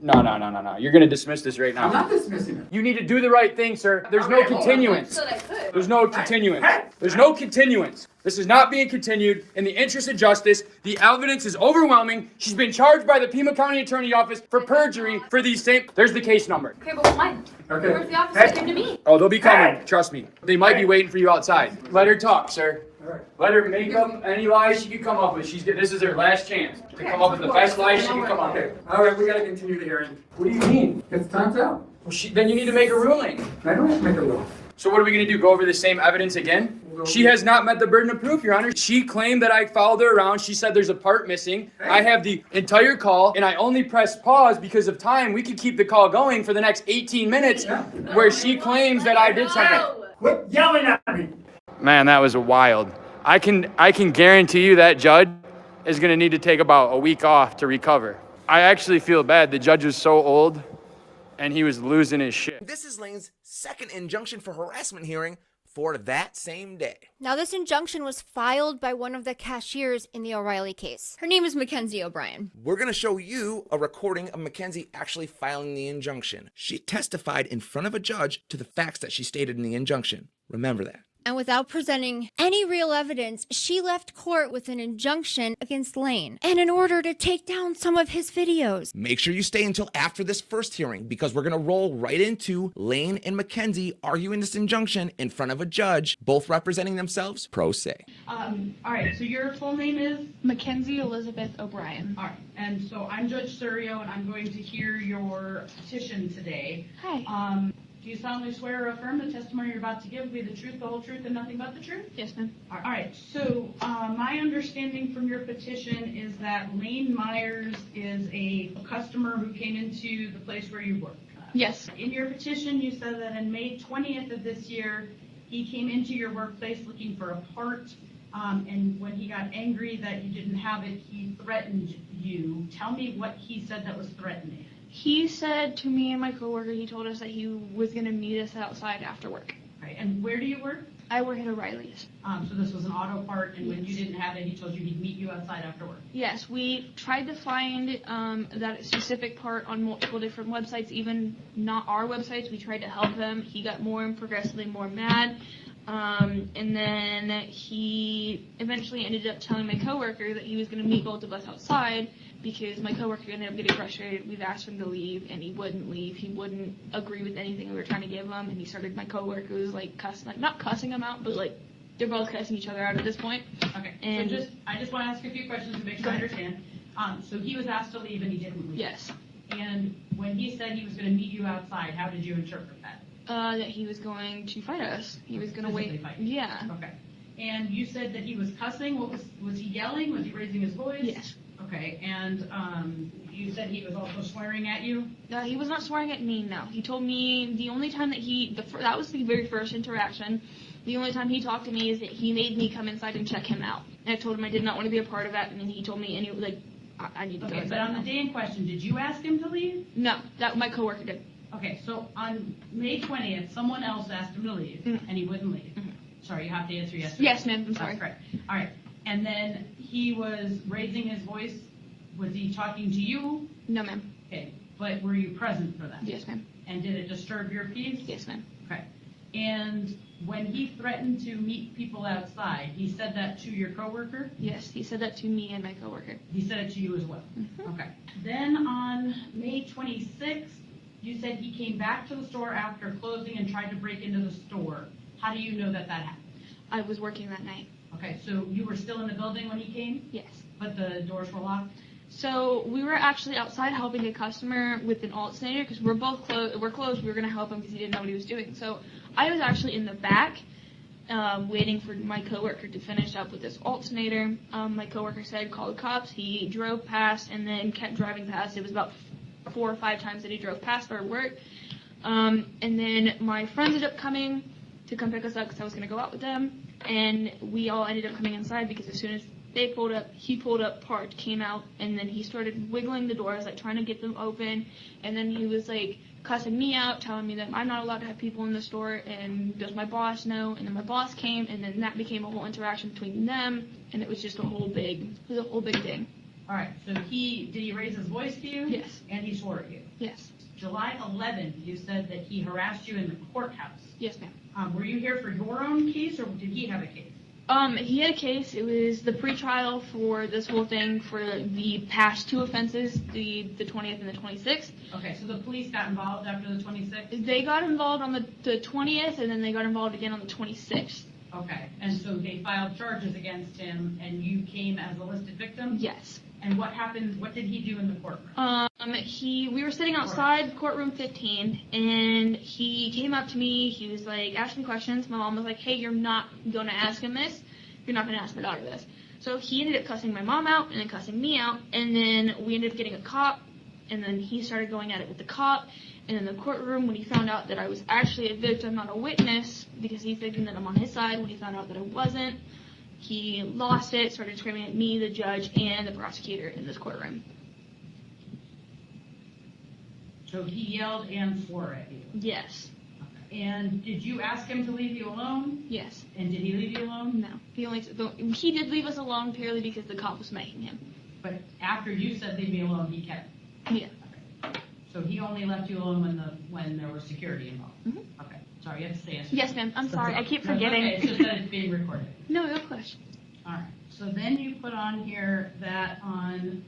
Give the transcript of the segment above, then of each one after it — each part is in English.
No. You're going to dismiss this right now. I'm not dismissing it. You need to do the right thing, sir. There's no continuance. There's no continuance. There's no continuance. This is not being continued in the interest of justice. The evidence is overwhelming. She's been charged by the Pima County Attorney Office for perjury for these same... There's the case number. Okay, but mine. Okay. Where's the officer? Came to me. Oh, they'll be coming. Trust me. They might be waiting for you outside. Let her talk, sir. Let her make up any lies she can come up with. This is her last chance to come up with the best lies she can come up with. All right, we got to continue the hearing. What do you mean? It's time's out. Well, then you need to make a ruling. I don't have to make a rule. So what are we going to do? Go over the same evidence again? She has not met the burden of proof, Your Honor. She claimed that I followed her around. She said there's a part missing. I have the entire call, and I only pressed pause because of time. We could keep the call going for the next 18 minutes where she claims that I did something. Quit yelling at me. Man, that was wild. I can guarantee you that judge is going to need to take about a week off to recover. I actually feel bad. The judge was so old, and he was losing his shit. This is Lane's second injunction for harassment hearing for that same day. Now, this injunction was filed by one of the cashiers in the O'Reilly case. Her name is Mackenzie O'Brien. We're going to show you a recording of Mackenzie actually filing the injunction. She testified in front of a judge to the facts that she stated in the injunction. Remember that. And without presenting any real evidence, she left court with an injunction against Lane and an order to take down some of his videos. Make sure you stay until after this first hearing because we're going to roll right into Lane and Mackenzie arguing this injunction in front of a judge, both representing themselves pro se. All right, so your full name is? Mackenzie Elizabeth O'Brien. All right, and so I'm Judge Surio, and I'm going to hear your petition today. Hi. Do you solemnly swear or affirm the testimony you're about to give will be the truth, the whole truth, and nothing but the truth? Yes, ma'am. All right, so my understanding from your petition is that Lane Myers is a customer who came into the place where you work. Yes. In your petition, you said that on May 20th of this year, he came into your workplace looking for a part, and when he got angry that you didn't have it, he threatened you. Tell me what he said that was threatening. He said to me and my coworker, he told us that he was going to meet us outside after work. Right, and where do you work? I work at O'Reilly's. So this was an auto part, and when you didn't have it, he told you he'd meet you outside after work. Yes, we tried to find that specific part on multiple different websites, even not our websites. We tried to help him. He got more and progressively more mad. And then he eventually ended up telling my coworker that he was going to meet both of us outside because my coworker ended up getting frustrated. We've asked him to leave, and he wouldn't leave. He wouldn't agree with anything we were trying to give him, and he started, my coworker was like cussing, like not cussing him out, but like they're both cussing each other out at this point. Okay, and so I just want to ask you a few questions to make sure I understand. So he was asked to leave, and he didn't leave. Yes. And when he said he was going to meet you outside, how did you interpret that? That he was going to fight us. He was going to wait. Fight. Yeah. Okay. And you said that he was cussing. Was he yelling? Was he raising his voice? Yes. Okay. And you said he was also swearing at you? He was not swearing at me, no. He told me the only time that that was the very first interaction. The only time he talked to me is that he made me come inside and check him out. And I told him I did not want to be a part of that, and then he told me, I need to go inside. Okay, but on the day in question, did you ask him to leave? No, that my coworker did. Okay, so on May 20th, someone else asked him to leave, and he wouldn't leave. Mm-hmm. Sorry, you have to answer yes. Yes, ma'am, I'm sorry. That's correct. All right, and then he was raising his voice. Was he talking to you? No, ma'am. Okay, but were you present for that? Yes, ma'am. And did it disturb your peace? Yes, ma'am. Okay. And when he threatened to meet people outside, he said that to your coworker? Yes, he said that to me and my coworker. He said it to you as well? Mm-hmm. Okay. Then on May 26th, you said he came back to the store after closing and tried to break into the store. How do you know that happened? I was working that night. Okay, so you were still in the building when he came? Yes. But the doors were locked? So we were actually outside helping a customer with an alternator because we're both closed. We were going to help him because he didn't know what he was doing. So I was actually in the back waiting for my coworker to finish up with this alternator. My coworker said, call the cops. He drove past and then kept driving past. It was about 4 or 5 times that he drove past our work. And then my friends ended up coming to come pick us up because I was going to go out with them. And we all ended up coming inside because as soon as they pulled up, he pulled up, parked, came out, and then he started wiggling the doors, like trying to get them open. And then he was like cussing me out, telling me that I'm not allowed to have people in the store, and does my boss know? And then my boss came, and then that became a whole interaction between them, and it was just a whole big thing. All right, so did he raise his voice to you? Yes. And he swore at you? Yes. July 11th, you said that he harassed you in the courthouse. Yes, ma'am. Were you here for your own case, or did he have a case? He had a case. It was the pretrial for this whole thing for the past 2 offenses, the 20th and the 26th. Okay, so the police got involved after the 26th? They got involved on the 20th, and then they got involved again on the 26th. Okay, and so they filed charges against him, and you came as a listed victim? Yes. And what happened, what did he do in the courtroom? We were sitting outside courtroom 15, and he came up to me. He was like asking questions. My mom was like, "Hey, you're not gonna ask him this. You're not gonna ask my daughter this." So he ended up cussing my mom out, and then cussing me out, and then we ended up getting a cop, and then he started going at it with the cop. And in the courtroom, when he found out that I was actually a victim, not a witness, because he's thinking that I'm on his side, when he found out that I wasn't, he lost it, started screaming at me, the judge, and the prosecutor in this courtroom. So he yelled and swore at you? Yes. And did you ask him to leave you alone? Yes. And did he leave you alone? No. He did leave us alone purely because the cop was smacking him. But after you said leave me alone, he kept? Yeah. Okay. So he only left you alone when there was security involved? Mm-hmm. Okay. Sorry, you have to say yes. Yes, ma'am. I'm sorry. I keep forgetting. Okay, it's just that it's being recorded. No question. All right. So then you put on here that on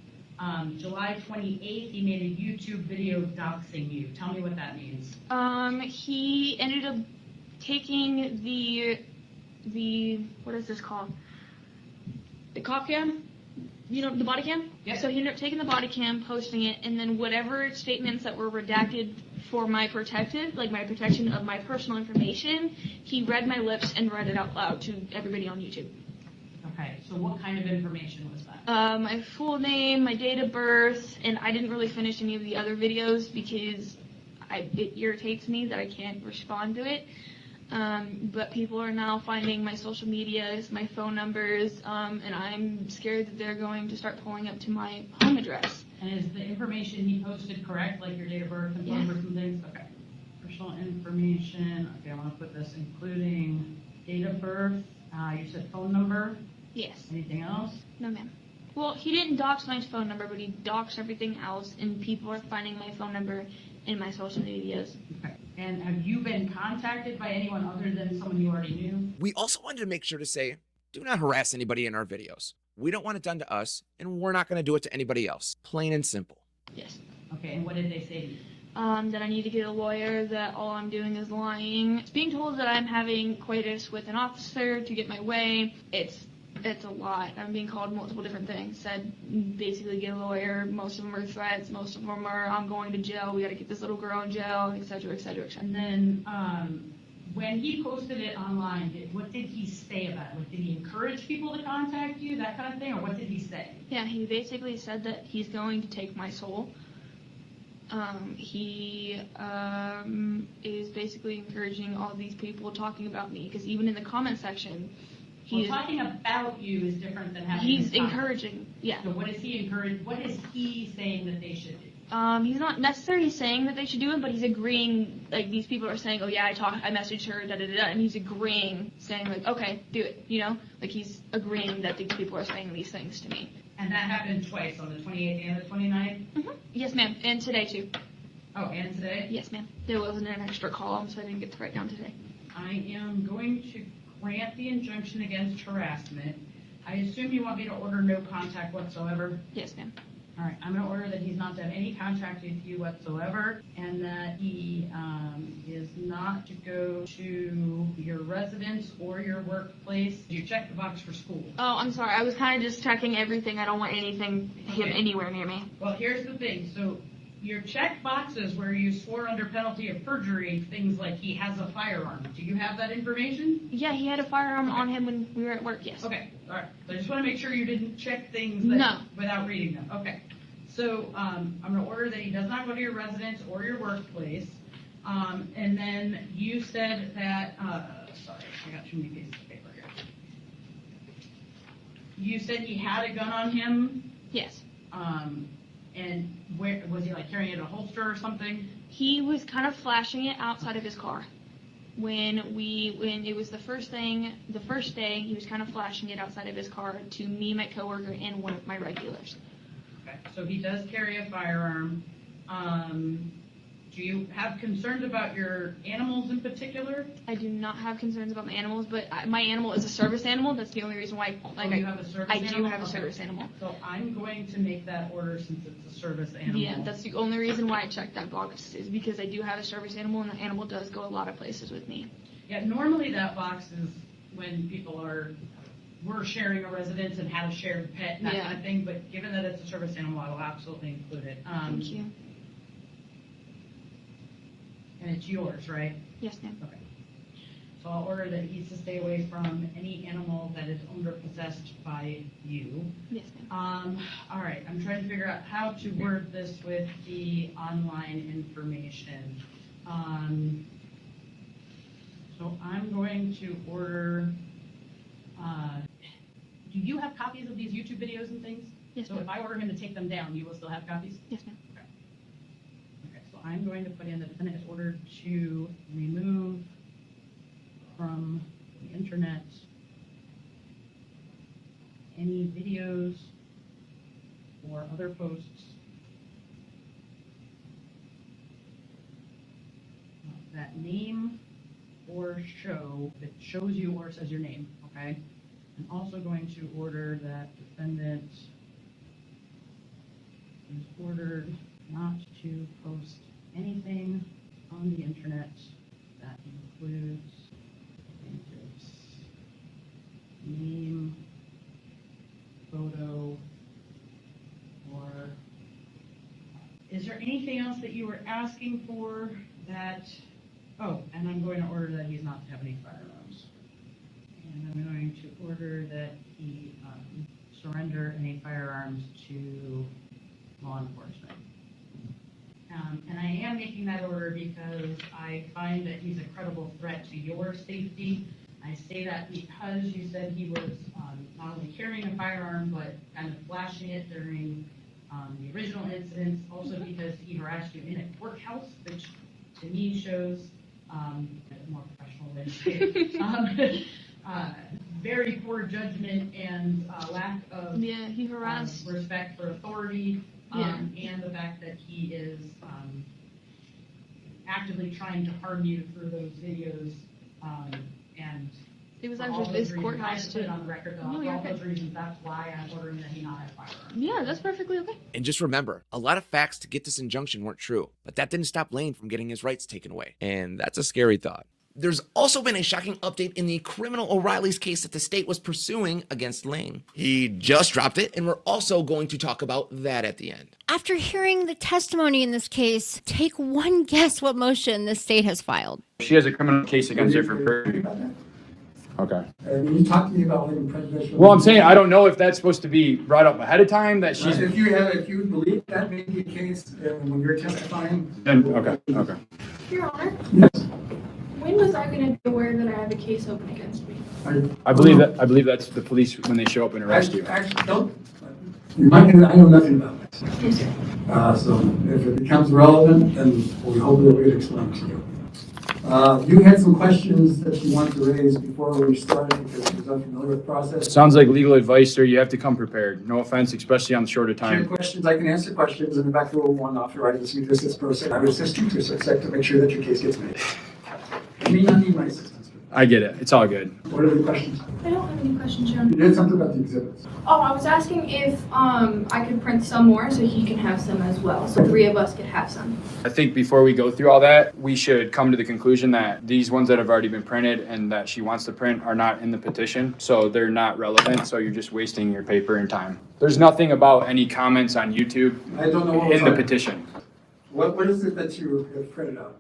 July 28th, he made a YouTube video doxing you. Tell me what that means. He ended up taking the what is this called? The cop cam? You know, the body cam? Yes. So he ended up taking the body cam, posting it, and then whatever statements that were redacted for my protection of my personal information, he read my lips and read it out loud to everybody on YouTube. Okay. So what kind of information was that? My full name, my date of birth, and I didn't really finish any of the other videos because it irritates me that I can't respond to it. But people are now finding my social medias, my phone numbers, and I'm scared that they're going to start pulling up to my home address. And is the information he posted correct, like your date of birth and phone numbers and things? Okay. Personal information. Okay, I want to put this including date of birth. You said phone number. Yes. Anything else? No, ma'am. Well, he didn't dox my phone number, but he doxed everything else, and people are finding my phone number in my social medias. Okay. And have you been contacted by anyone other than someone you already knew? We also wanted to make sure to say, do not harass anybody in our videos. We don't want it done to us, and we're not going to do it to anybody else. Plain and simple. Yes. Okay, and what did they say to you? That I need to get a lawyer, that all I'm doing is lying. It's being told that I'm having coitus with an officer to get my way. It's a lot. I'm being called multiple different things. Said basically get a lawyer. Most of them are threats. Most of them are I'm going to jail. We got to get this little girl in jail, etc., etc., etc. And then when he posted it online, what did he say about it? Like, did he encourage people to contact you, that kind of thing, or what did he say? Yeah, he basically said that he's going to take my soul. He is basically encouraging all these people talking about me, because even in the comment section, Talking about you is different than having. He's encouraging, yeah. So what is he encourage? What is he saying that they should do? He's not necessarily saying that they should do it, but he's agreeing. Like these people are saying, "Oh yeah, I messaged her, da da da," and he's agreeing, saying like, "Okay, do it." You know, like he's agreeing that these people are saying these things to me. And that happened twice, on the 28th and the 29th? Mm-hmm. Yes, ma'am, and today too. Oh, and today? Yes, ma'am. There wasn't an extra call, so I didn't get to write down today. I am going to grant the injunction against harassment. I assume you want me to order no contact whatsoever? Yes, ma'am. All right, I'm going to order that he's not to have any contact with you whatsoever, and that he is not to go to your residence or your workplace. You check the box for school. Oh, I'm sorry. I was kind of just checking everything. I don't want him anywhere near me. Well, here's the thing. So your check boxes where you swore under penalty of perjury, things like he has a firearm. Do you have that information? Yeah, he had a firearm on him when we were at work, yes. Okay, all right. So I just want to make sure you didn't check things without reading them. Okay. So I'm going to order that he does not go to your residence or your workplace. And then you said that, sorry, I got too many pieces of paper here. You said he had a gun on him? Yes. And where was he, like carrying it in a holster or something? He was kind of flashing it outside of his car. When it was the first day, he was kind of flashing it outside of his car to me, my coworker, and one of my regulars. Okay, so he does carry a firearm. Do you have concerns about your animals in particular? I do not have concerns about my animals, but my animal is a service animal. That's the only reason why. Like, You have a service I animal? do have a Okay. service animal. So I'm going to make that order since it's a service animal. Yeah, that's the only reason why I checked that box is because I do have a service animal, and the animal does go a lot of places with me. Yeah, normally that box is when people we're sharing a residence and have a shared pet, that Yeah. kind of thing, but given that it's a service animal, I will absolutely include it. Thank you. And it's yours, right? Yes, ma'am. Okay. So I'll order that he's to stay away from any animal that is owned or possessed by you. Yes, ma'am. All right, I'm trying to figure out how to word this with the online information. So I'm going to order, do you have copies of these YouTube videos and things? Yes, So ma'am. if I order him to take them down, you will still have copies? Yes, ma'am. Okay, so I'm going to put in the defendant is ordered to remove from the internet any videos or other posts that name or show, that shows you or says your name, okay? I'm also going to order that defendant is ordered not to post anything on the internet that includes plaintiff's name, photo, or is there anything else that you were asking for that, oh, and I'm going to order that he's not to have any firearms. And I'm going to order that he surrender any firearms to law enforcement. And I am making that order because I find that he's a credible threat to your safety. I say that because you said he was not only carrying a firearm, but kind of flashing it during the original incidents, also because he harassed you in a courthouse, which to me shows more professional than very poor judgment and lack of Yeah, he harassed. respect for authority, Yeah. and the fact that he is actively trying to harm you through those videos, and It was for all actually those this reasons, I courthouse just put too. it on the record, though, No, for you're all okay. those reasons, that's why I'm ordering that he not have firearms. Yeah, that's perfectly okay. And just remember, a lot of facts to get this injunction weren't true, but that didn't stop Lane from getting his rights taken away. And that's a scary thought. There's also been a shocking update in the criminal O'Reilly's case that the state was pursuing against Lane. He just dropped it, and we're also going to talk about that at the end. After hearing the testimony in this case, take one guess what motion the state has filed. She has a criminal case against her for perjury. Okay. You talked to me about living prejudicial. Well, I'm saying I don't know if that's supposed to be brought up ahead of time, that she's, If you believe that may be the case, when you're testifying. then, okay. Your Honor, Yes. when was I going to be aware that I have a case open against me? I believe that's the police when they show up and arrest you. Actually, don't. I know nothing about this. Yes, sir. So if it becomes relevant, then we hope that we explain to you. You had some questions that you wanted to raise before we started because you was unfamiliar with the process. Sounds like legal advice, sir. You have to come prepared. No offense, especially on the shorter If you have time. questions, I can answer questions, and in fact, Rule 1, after writing this, to assist person, I would assist you to assist to make sure that your case gets made. You may not need my assistance. I get it. It's all good. What are the questions? I don't have any questions, Your Honor. You did something about the exhibits. Oh, I was asking if I could print some more so he can have some as well, so 3 of us could have some. I think before we go through all that, we should come to the conclusion that these ones that have already been printed and that she wants to print are not in the petition, so they're not relevant, so you're just wasting your paper and time. There's nothing about any comments on YouTube I don't know what we're in the talking. petition. What is it that you have printed out?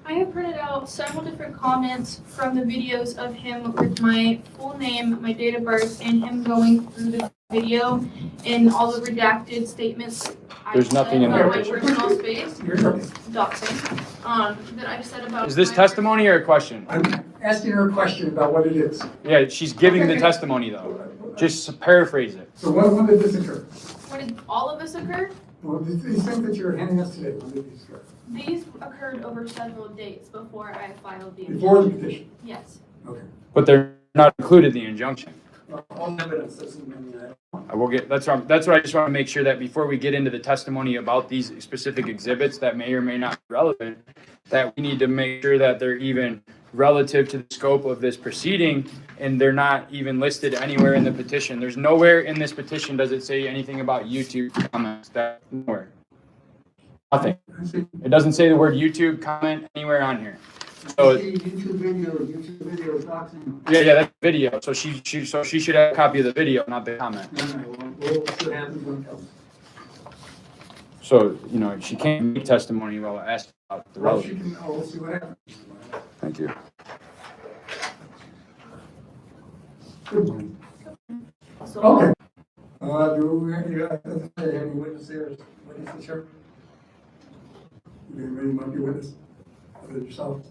I have printed out several different comments from the videos of him with my full name, my date of birth, and him going through the video and all the redacted statements I There's nothing in said there. about my personal space, You're talking. doxing, that I've said about. Is this my- testimony or a question? I'm asking her a question about what it is. Yeah, she's giving the Okay. testimony though. Just paraphrase it. So when did this occur? When did all of this occur? Well, these things that you're handing us today, when did these occur? These occurred over several dates before I filed the Before the injunction. petition? Yes. Okay. But they're not included in the injunction. All evidence doesn't mean that. I will get, that's what I just want to make sure that before we get into the testimony about these specific exhibits that may or may not be relevant, that we need to make sure that they're even relative to the scope of this proceeding, and they're not even listed anywhere in the petition. There's nowhere in this petition does it say anything about YouTube comments. That nowhere. Nothing. It doesn't say the word YouTube comment anywhere on here. So YouTube video boxing. yeah, that's video. So she should have a copy of the video, not the comment. No, we'll see what happens when it comes. So, you know, she can't make testimony while asked about the Well, she relevance. can, we'll see what happens. Thank you. Good morning. Okay. Do we have any witnesses here? Witnesses here? Anybody might be witness? Other than yourself?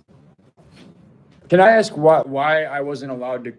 Can I ask why I wasn't allowed to,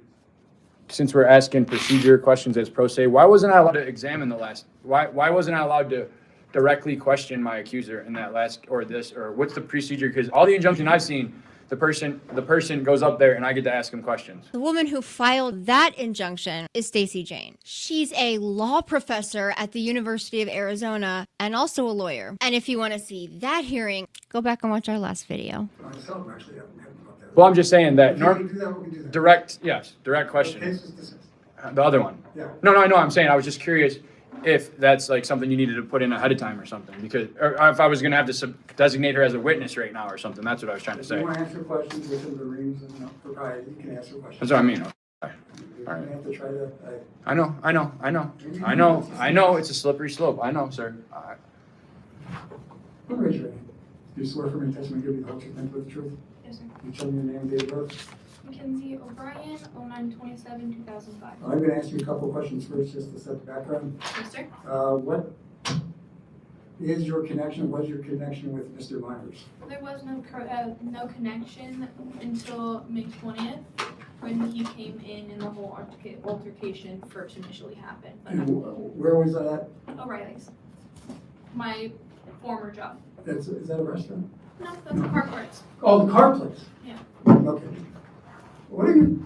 since we're asking procedure questions as pro se, why wasn't I allowed to examine the last, why wasn't I allowed to directly question my accuser in that last, or this, or what's the procedure? Because all the injunction I've seen, the person goes up there and I get to ask him questions. The woman who filed that injunction is Stacey Jane. She's a law professor at the University of Arizona and also a lawyer. And if you want to see that hearing, go back and watch our last video. Myself, actually, I haven't about that. Well, I'm just saying that If you can do that, we can do that. direct Case question. is dismissed. The other one. Yeah. No, I know. I'm saying I was just curious if that's like something you needed to put in ahead of time or something, because or if I was going to have to designate her as a witness right now or something. That's what I was trying to If say. you want to answer questions within the reams and propriety, you can answer questions. That's what I mean. You don't have to try to, I know. It's a slippery slope. I know, sir. raise your hand. Do you swear for me testimony give you the whole truth and the truth? Yes, sir. You tell me your name, date of birth. Mackenzie O'Brien, 09/27/2005. I'm going to ask you a couple of questions first, just to set the background. Yes, sir. What is your connection, was your connection with Mr. Myers? There was no connection until May 20th when he came in and the whole altercation first initially happened. And But where was that at? O'Reilly's, my former job. Is that a restaurant? No, that's the park parts. Oh, the car place? Yeah. Okay. What are you?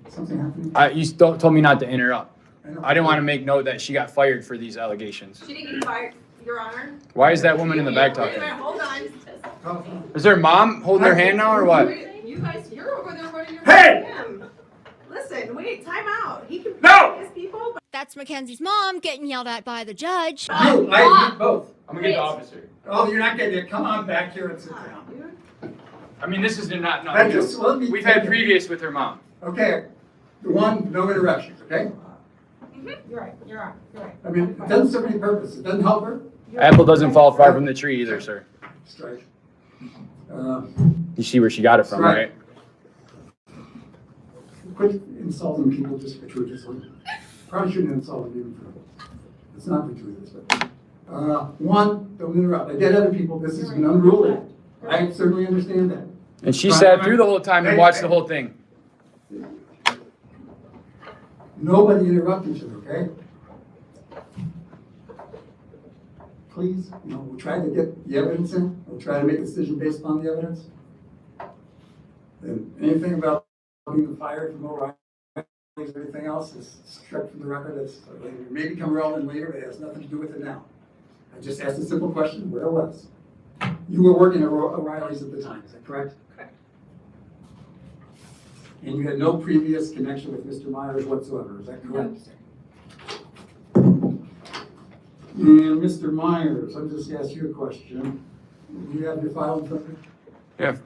Something happening? You told me not to interrupt. know. I didn't want to make note that she got fired for these allegations. She didn't get fired, Your Honor. Why is that woman in the back Wait a talking? minute, hold on. Is her mom holding her hand now or what? You guys, you're over there running your Hey! mouth at him. Listen, wait, time out. He can No! his people, but That's Mackenzie's mom getting yelled at by the judge. You, I need both. I'm gonna get the officer. Oh, you're not getting it. Come on back here and sit down. I mean, this is not, That just- let me we've take had it. previous with her mom. Okay. One, no interruptions, okay? You're right, you're right, you're right. I mean, it doesn't serve any purpose. It doesn't help her. Apple doesn't fall far from the tree either, sir. Strike. You see where she got it from, right? Quit insulting people just gratuitously. Probably shouldn't insult them even for, it's not gratuitous, but. One, don't interrupt. I get other people, this is an unruly. I certainly understand that. And she sat through the whole time and watched the whole thing. Nobody interrupt each other, okay? Please, we'll try to get the evidence in. We'll try to make a decision based upon the evidence. And anything about being fired from O'Reilly's or anything else is struck from the record. It may become relevant later, but it has nothing to do with it now. I just asked a simple question, where was? You were working at O'Reilly's at the time, is that correct? Correct. And you had no previous connection with Mr. Myers whatsoever, is that correct? No, sir. And Mr. Myers, I'll just ask you a question. You have your file in front of you? Yeah.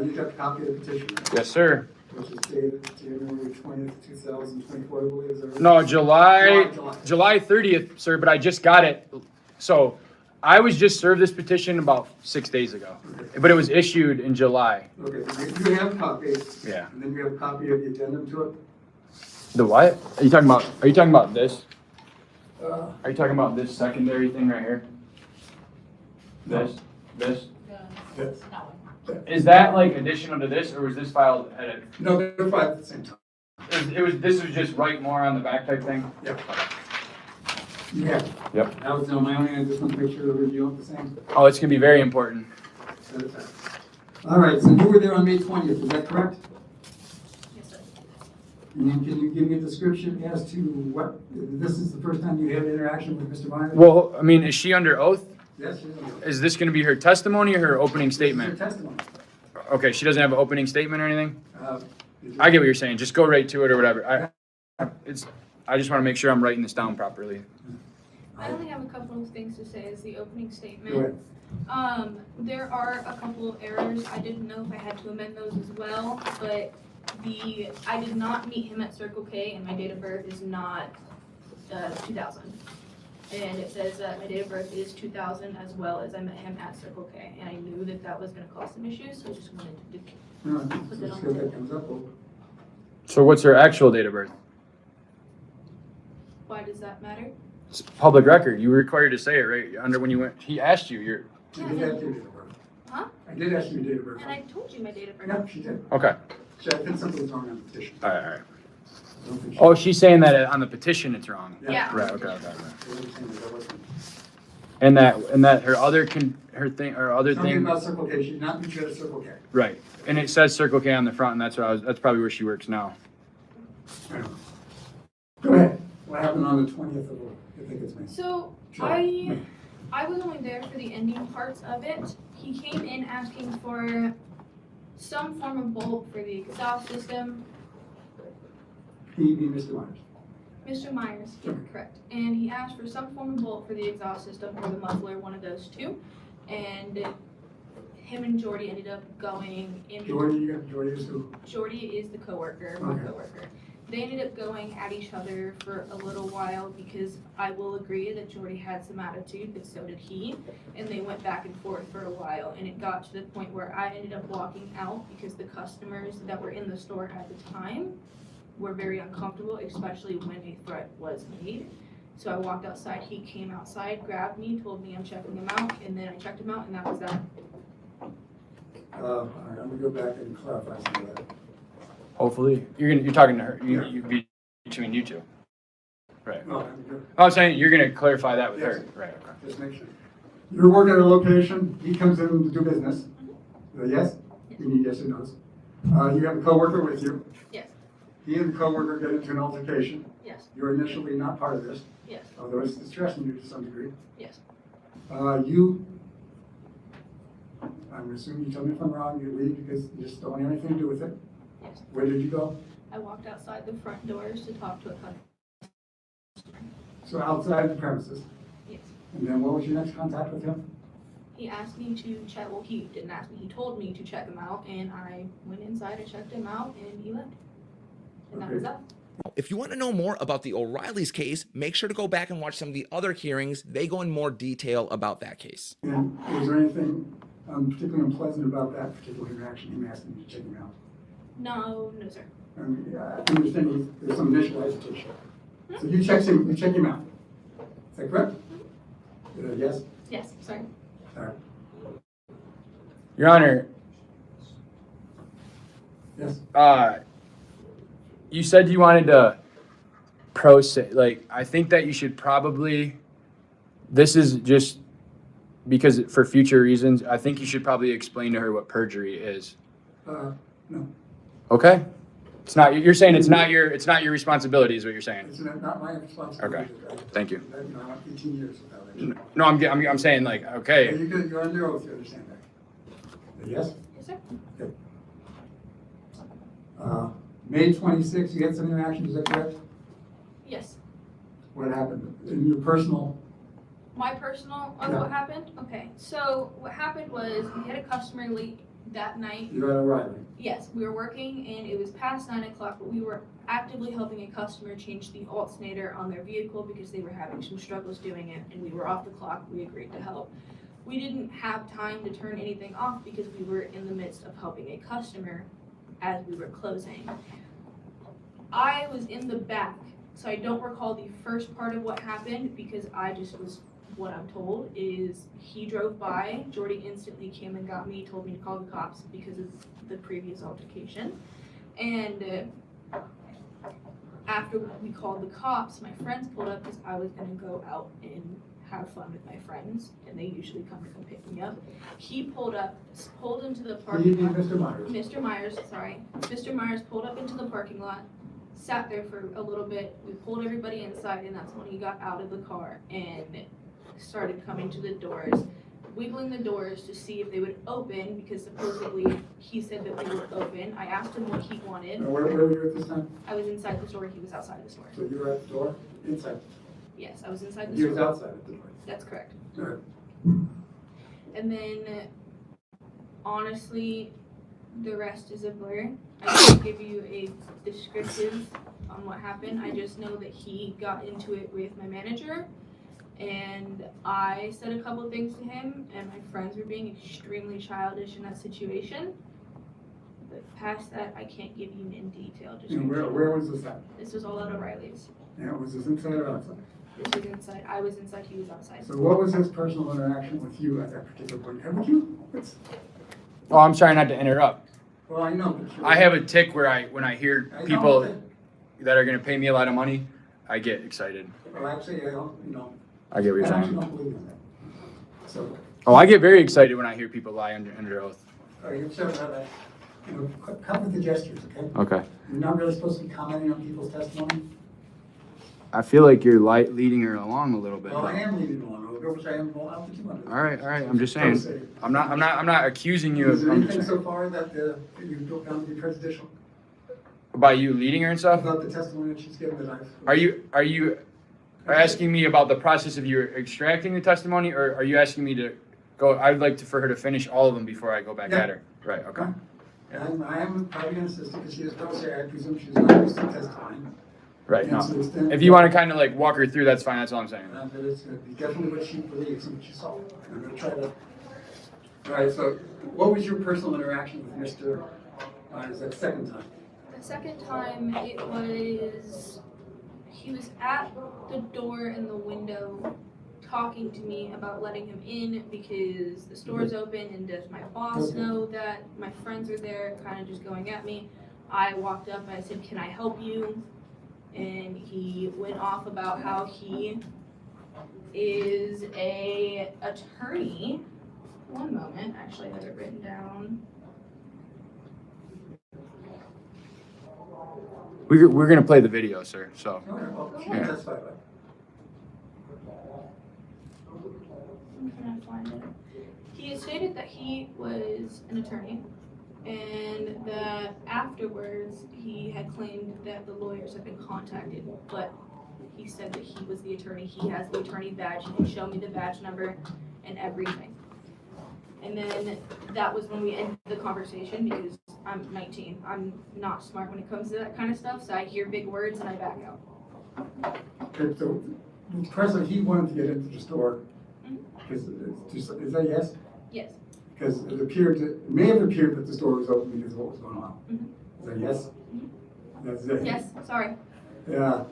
You got a copy of the petition, Yes, sir. which is dated January 20th, 2024, I believe, is that right? No, July July. 30th, sir, but I just got it. So I was just served this petition about 6 days ago, but it was issued in July. Okay, you have a copy. Yeah. And then you have a copy of the addendum to it? The what? Are you talking about this? Uh, Are you talking about this secondary thing right here? This? Yes. Is that like additional to this, or was this filed at a, No, they're filed at the same time. this was just write more on the back type thing? Yep. You have it. Yep. That was on my own, I just want to make sure that we're doing the same. Oh, it's gonna be very important. All right, so you were there on May 20th, is that correct? Yes, sir. And can you give me a description as to what, this is the first time you had interaction with Mr. Myers? Well, I mean, is she under oath? Yes, she is. Is this gonna be her testimony or her opening This is your statement? testimony. Okay, she doesn't have an opening statement or anything? Did you- I get what you're saying, just go right to it or whatever. I just wanna make sure I'm writing this down properly. I only have a couple of things to say as the opening Go statement. ahead. There are a couple of errors. I didn't know if I had to amend those as well, but I did not meet him at Circle K and my date of birth is not 2000. And it says that my date of birth is 2000 as well as I met him at Circle K. And I knew that that was gonna cause some issues, so I just wanted to do. No, let's see if that comes up. So what's her actual date of birth? Why does that matter? It's public record, you were required to say it right under when you went, he asked you, I did ask you your date of birth. Huh? I did ask you your date of birth. And I told you my date of birth. Yeah, she did. okay, So I think something's wrong on the petition. alright. I don't think she- Oh, she's saying that on the petition it's wrong. Yeah. Right, okay. I wasn't saying that wasn't- And that her other Something thing, about Circle K, she's not meet you at Circle K. right, and it says Circle K on the front, and that's probably where she works now. I don't know. Go ahead. What happened on the 20th of, I think it's May. So July. I was only there for the ending parts of it. He came in asking for some form of bolt for the exhaust system. He being Mr. Myers. Mr. Myers, yeah, correct. And he asked for some form of bolt for the exhaust system or the muffler, one of those two. And him and Jordy ended up going in. Jordy is who? Jordy is the coworker, my Okay. coworker. They ended up going at each other for a little while because I will agree that Jordy had some attitude, but so did he. And they went back and forth for a while, and it got to the point where I ended up walking out because the customers that were in the store at the time were very uncomfortable, especially when a threat was made. So I walked outside, he came outside, grabbed me, told me I'm checking him out, and then I checked him out, and that was that. All right, I'm gonna go back and clarify some of that. Hopefully, you're talking to her, you be between you two. Right. No, I'm good. I'm saying you're gonna clarify that with her, Yes. right, okay. Just make sure. You're working at a location, he comes in to do business. Yes? You need yes or no's. You have a coworker with you. Yes, He and the coworker get into an altercation. yes, You're initially not part of this, yes, although it's distressing you to some degree. yes. I'm assuming you tell me if I'm wrong, you leave because you just don't want anything to do with it. Yes. Where did you go? I walked outside the front doors to talk to a customer. So outside the premises. Yes. And then what was your next contact with him? He asked me to check, well, he didn't ask me, he told me to check him out, and I went inside and checked him out, and he left. And that was Okay. that. If you want to know more about the O'Reilly's case, make sure to go back and watch some of the other hearings. They go in more detail about that case. And was there anything particularly unpleasant about that particular interaction, him asking you to check him out? No, no, sir. I mean, I understand there's some initial hesitation. So you check him out. Is that correct? Yes? Yes, sorry. All right. Your Honor, Yes? you said you wanted to I think that you should probably, this is just because for future reasons, I think you should probably explain to her what perjury is. No. Okay? It's not, you're saying it's not your responsibility is what you're saying. It's not my responsibility. Thank you. I went 18 years without it. No, I'm saying like, okay. You're under oath, you understand that? Yes? Yes, sir. May 26th, you had some interaction, is that correct? Yes. What happened? In your personal, My personal, Yeah. what happened? Okay, so what happened was we had a customer late that night. you're at O'Reilly. Yes, we were working and it was past 9 o'clock, but we were actively helping a customer change the alternator on their vehicle because they were having some struggles doing it, and we were off the clock. We agreed to help. We didn't have time to turn anything off because we were in the midst of helping a customer as we were closing. I was in the back, so I don't recall the first part of what happened because I just was, what I'm told is he drove by, Jordy instantly came and got me, told me to call the cops because of the previous altercation. And after we called the cops, my friends pulled up because I was gonna go out and have fun with my friends, and they usually come pick me up. He pulled into the He parking being lot. Mr. Myers. Mr. Myers, sorry. Mr. Myers pulled up into the parking lot, sat there for a little bit. We pulled everybody inside, and that's when he got out of the car and started coming to the doors, wiggling the doors to see if they would open, because supposedly he said that they were open. I asked him what he wanted. And where were you at this time? I was inside the store, he was outside the store. So you were at the door, inside? Yes, I was inside the He was store. outside at the door. That's correct. All right. And then, honestly, the rest is a blur. I can't give you a descriptive on what happened. I just know that he got into it with my manager, and I said a couple things to him, and my friends were being extremely childish in that situation. But past that, I can't give you in detail. And where was this at? This was all at O'Reilly's. Yeah, was this inside or outside? This was inside. I was inside. He was outside. So what was his personal interaction with you at that particular point? Haven't you? Oh, I'm sorry not to interrupt. Well, I know, but I have a tick where when I hear I know people that. that are going to pay me a lot of money, I get excited. Well, actually, I don't, I get what I you're actually saying. don't believe in that. So, Oh, I get very excited when I hear people lie under oath. you should have that, cut with the gestures, okay? Okay. You're not really supposed to be commenting on people's testimony. I feel like you're leading her along a little bit. Well, I am leading along a little bit, which I am out to 200. All right. I'm just saying. I'm not accusing you Is of there I'm just anything saying. so far that you don't found to be prejudicial About you leading her and stuff. about the testimony that she's given that I've? Are you asking me about the process of you extracting the testimony, or are you asking me to go? I'd like for her to finish all of them before I go back Yeah. at her. Right. Okay. And I am probably going to assist because she is pro se. I presume she's not used to testifying. Right. And to the No. extent If you want to kind of like walk her through, that's fine. That's all I'm saying. But it's going to be definitely what she believes and what she saw. I'm going to try to. All right. So, what was your personal interaction with Mr. Myers that second time? The second time, he was at the door and the window talking to me about letting him in because the store's open, and does my boss know that my friends are there, kind of just going at me. I walked up and I said, "Can I help you?" And he went off about how he is a attorney. One moment, actually I have it written down. We're gonna play the video, sir. So. All right. Well, she Yeah. testified. I'm trying to find it. He had stated that he was an attorney, and that afterwards he had claimed that the lawyers had been contacted, but he said that he was the attorney. He has the attorney badge. He can show me the badge number and everything. And then that was when we ended the conversation because I'm 19. I'm not smart when it comes to that kind of stuff, so I hear big words and I back out. Okay. So, the president, he wanted to get into the store. Mhm. Is that yes? Yes. Because it may have appeared that the store was open because of what was going on. Mhm. Is that yes? Mhm. That's it? Yes, sorry. Yeah.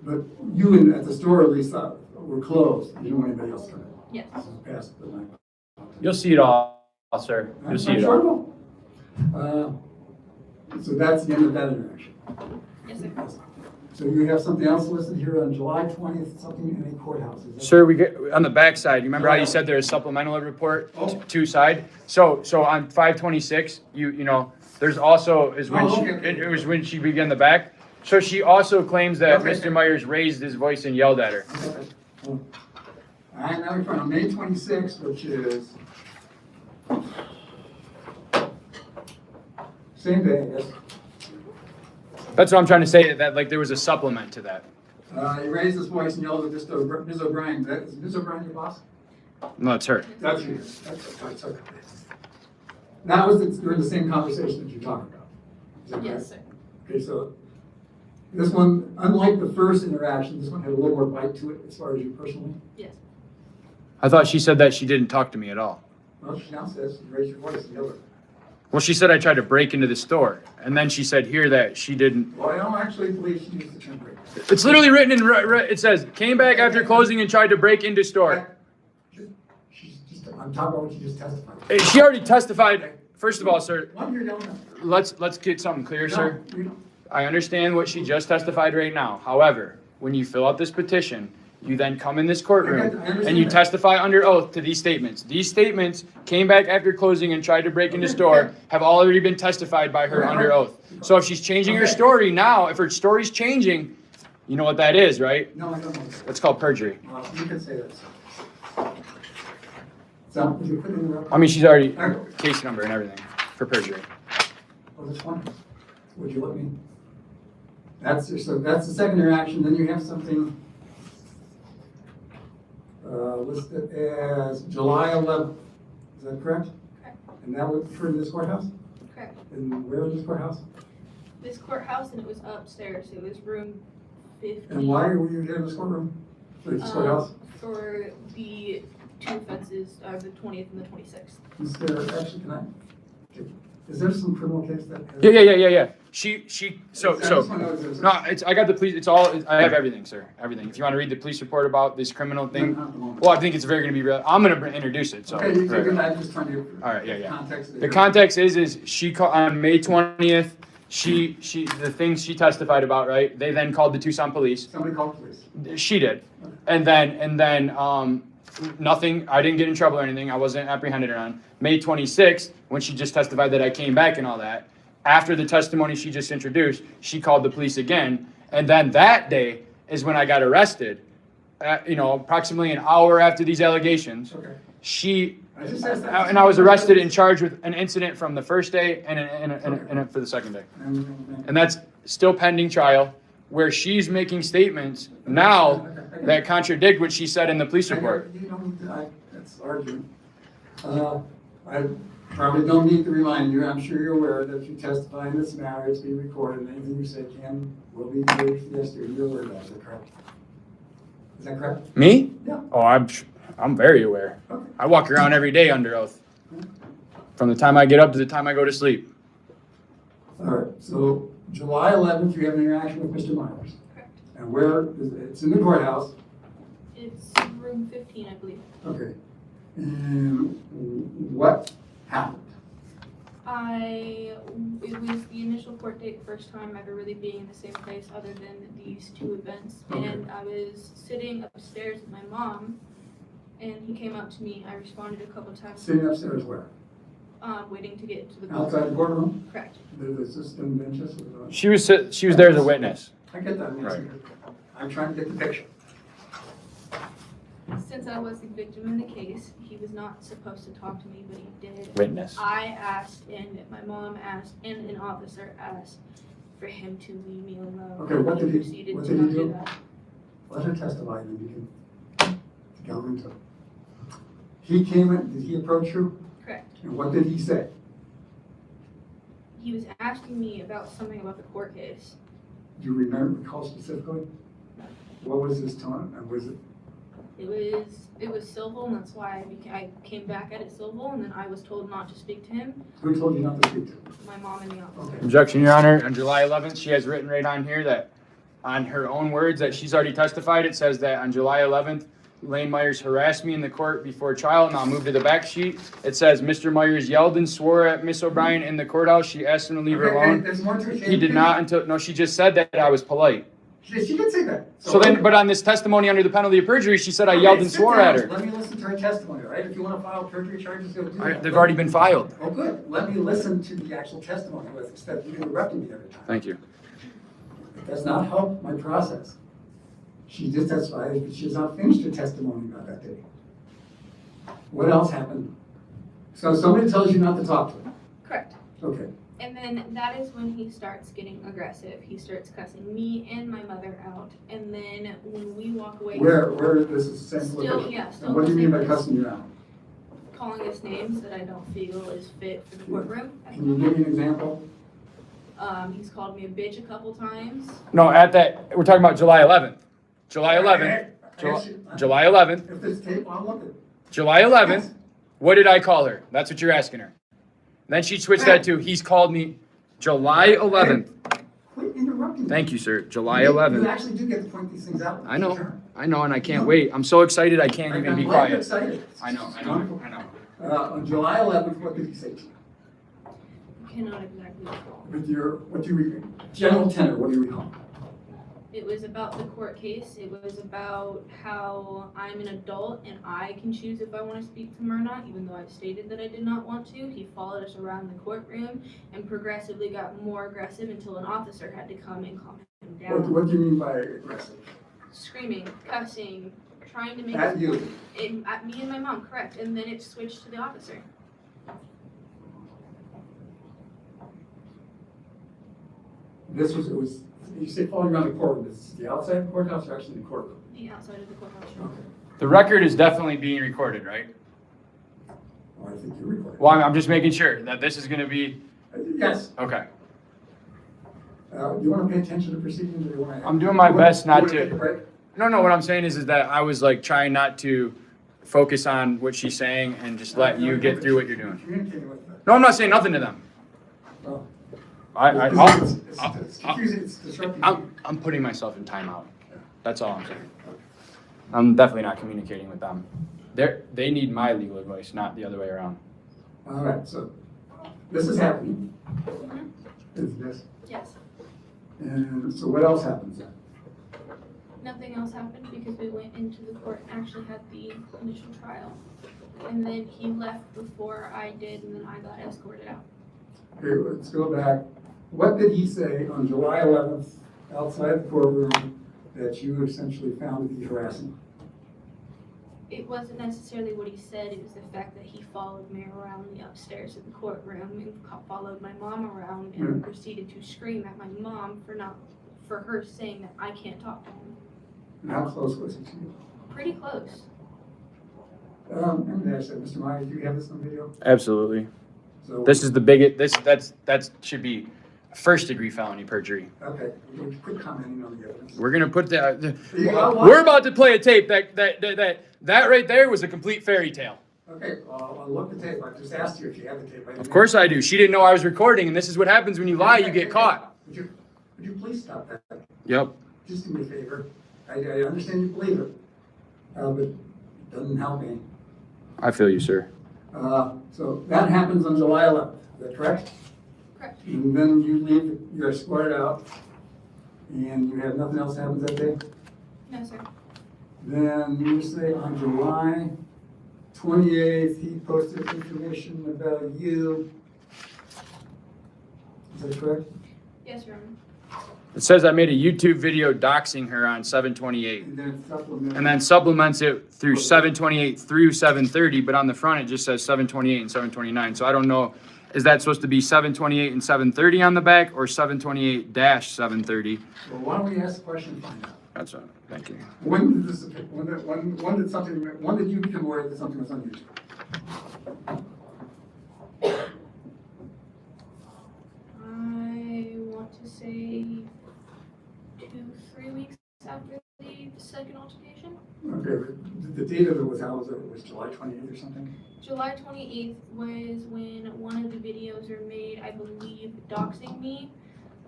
But you at the store at least were closed. You didn't want anybody else coming. Yes. This was past the night. You'll see it all, sir. You'll see it all. So that's the end of that interaction. Yes, sir. So you have something else listed here on July 20th, something in a courthouse. Is that- Sir, we get on the back side. You remember how you said there's a supplemental report, two side? So on 526, you know, there's also is when it was when she began the back. So she also claims that Okay. Mr. Myers raised his voice and yelled at her. Okay. All right, now we're on May 26th, which is same day, I guess. That's what I'm trying to say. That like there was a supplement to that. He raised his voice and yelled at Ms. O'Brien. Is Ms. O'Brien your boss? No, it's her. That's you. That's okay. That was during the same conversation that you're talking about. Is that Yes, correct? sir. Okay, so this one, unlike the first interaction, this one had a little more bite to it as far as you personally. Yes. I thought she said that she didn't talk to me at all. Well, she now says you raised your voice and yelled at her. Well, she said I tried to break into the store, and then she said here that she didn't. Well, I don't actually believe she used the term break. It's literally written in. It says came back after closing and tried to break into store. I'm talking about what you just testified. She already testified. First of all, sir, One you're doing. let's get something clear, sir. No, you don't. I understand what she just testified right now. However, when you fill out this petition, You then come in this I courtroom understand and you that. testify under oath to these statements. These statements came back after closing and tried to break into store, have already been testified by her under oath. So if she's changing her story now, if her story's changing, you know what that is, right? No, I don't know. That's called perjury. Well, you can say that. So, would you put in the record? I mean, she's already, case number and everything for perjury. Oh, that's one. Would you let me? So that's the second interaction. Then you have something listed as July 11th. Is that correct? Correct. And that would refer to this courthouse? Correct. And where is this courthouse? This courthouse, and it was upstairs. It was room 50. And why were you here in this courtroom? For this courthouse? For the two offenses, the 20th and the 26th. Is there, actually, can I? Is there some criminal case that? Yeah. She, so, I just wanna know if there's a- no, I got the police, it's all, I have everything, sir, everything. If you want to read the police report about this criminal thing, Not at the moment. well, I think it's very going to be real, I'm going to introduce it, so. Okay, you right. can, I'm just trying to. All right, yeah. Context. The context is she called, on May 20th, the things she testified about, right? They then called the Tucson police. Somebody called police. She did. And then, nothing, I didn't get in trouble or anything. I wasn't apprehended or on. May 26th, when she just testified that I came back and all that, after the testimony she just introduced, she called the police again. And then that day is when I got arrested, approximately an hour after these allegations. Okay. I just asked that. And I was arrested and charged with an incident from the first day and for the second day. And that's still pending trial, where she's making statements now that contradict what she said in the police report. You don't need to, that's argument. I probably don't need to remind you, I'm sure you're aware that if you testify in this matter, it's being recorded, and anything you say will be engaged for this, you're aware of that, is that correct? Is that correct? Me? Yeah. Oh, I'm very aware. Okay. I walk around every day under oath. From the time I get up to the time I go to sleep. All right, so July 11th, you have an interaction with Mr. Myers. Correct. And where, it's in the courthouse. It's room 15, I believe. Okay. And what happened? It was the initial court date, first time ever really being in the same place other than these two events. Okay. And I was sitting upstairs with my mom, and he came up to me. I responded a couple times, Sitting upstairs where? waiting to get into the Outside the courtroom? Correct. The system benches? She was there as a witness. I get that, Nancy. I'm trying to get the picture. Since I was the victim in the case, he was not supposed to talk to me, but he did. Witness. I asked, and my mom asked, and an officer asked for him to leave me alone. Okay, what did he- proceeded what to did he not do? that. Let her testify, and then you can go into it. He came in, did he approach you? Correct. And what did he say? He was asking me about something about the court case. Do you recall specifically? What was his tone, and was it? It was civil, and that's why I came back at it civil, and then I was told not to speak to him. Who told you not to speak to? My mom and the officer. Okay. Objection, Your Honor. On July 11th, she has written right on here that, on her own words, that she's already testified. It says that on July 11th, Lane Myers harassed me in the court before trial, and I'll move to the back sheet. It says, Mr. Myers yelled and swore at Miss O'Brien in the courthouse. She asked him to leave her Okay, alone. there's more to it. He did not until, no, she just said that I was polite. She did say that. So then, but on this testimony under the penalty of perjury, she said I yelled and sit swore down. at her. Let me listen to her testimony, all right? If you want to file perjury charges, go do that. They've already been filed. Oh, good. Let me listen to the actual testimony instead of you interrupting me every time. Thank you. It does not help my process. She just testified, but she has not finished her testimony about that day. What else happened? So somebody tells you not to talk to her. Correct. Okay. And then that is when he starts getting aggressive. He starts cussing me and my mother out. And then when we walk away, Where this is the same Still, location? yeah, still And what do you the mean same by cussing you out? calling us names that I don't feel is fit for the courtroom. Can you give me an example? He's called me a bitch a couple times. No, at that, we're talking about July 11th. July 11th. July 11th. If this tape, I'll look at it. July 11th. What did I call her? That's what you're asking her. Then she switched that to, he's called me July 11th. Quit interrupting me. Thank you, sir. July You 11th. actually do get to point these things out. I know, and I can't wait. I'm so excited I can't even be I'm glad you're quiet. excited. I know. On July 11th, what did he say to you? I cannot exactly recall. With your, what do you, general tenor, what do you recall? It was about the court case. It was about how I'm an adult and I can choose if I want to speak to him or not, even though I've stated that I did not want to. He followed us around the courtroom and progressively got more aggressive until an officer had to come and calm him down. What do you mean by aggressive? Screaming, cussing, trying to make At you? at me and my mom, correct. And then it switched to the officer. This was, it was, you say following around the courtroom, this is the outside of the courthouse or actually the courtroom? The outside of the courthouse. Okay. The record is definitely being recorded, right? Well, I think you're recording. Well, I'm just making sure that this is going to be, Yes. okay. Do you want to pay attention to proceedings or do you want to? I'm doing my best not to. Take a break? No, what I'm saying is that I was like trying not to focus on what she's saying and just let you get through what you're doing. Communicating with them. No, I'm not saying nothing to them. Well, It's confusing, it's disrupting. I'm putting myself in timeout. That's all I'm saying. I'm definitely not communicating with them. They need my legal advice, not the other way around. All right, so this is happening. Mhm. Is this? Yes. And so what else happens then? Nothing else happened because we went into the court and actually had the initial trial. And then he left before I did, and then I got escorted out. Okay, let's go back. What did he say on July 11th outside the courtroom that you essentially found to be harassing? It wasn't necessarily what he said, it was the fact that he followed me around the upstairs of the courtroom and followed my mom around and proceeded to scream at my mom for her saying that I can't talk to him. And how close was he to you? Pretty close. And I said, Mr. Myers, do you have this on video? Absolutely. So, This is the biggest. That should be first degree felony perjury. okay, you quit commenting on the evidence. We're gonna put You got one? we're about to play a tape that right there was a complete fairy tale. Okay, I'll look the tape. I just asked you if you have the tape. Of course I do. She didn't know I was recording, and this is what happens when you lie. You get caught. Would you please stop that? Yep. Just do me a favor. I understand you believe it, but it doesn't help me. I feel you, sir. So that happens on July 11th, is that correct? Correct. And then you leave, you're escorted out, and you have nothing else happens that day? No, sir. Then you say on July 28th, he posted information about you. Is that correct? Yes, Your Honor. It says I made a YouTube video doxing her on 7/28, And then supplement. and then supplements it through 7/28 through 7/30. But on the front it just says 7/28 and 7/29. So I don't know. Is that supposed to be 7/28 and 7/30 on the back, or 7/28-7/30? Well, why don't we ask the question and find out? That's what. Thank you. When did this, when did you become aware that something was on YouTube? I want to say 2-3 weeks after the second altercation. Okay, the date of it was, how was it? It was July 28th or something? July 28th was when one of the videos were made, I believe, doxing me,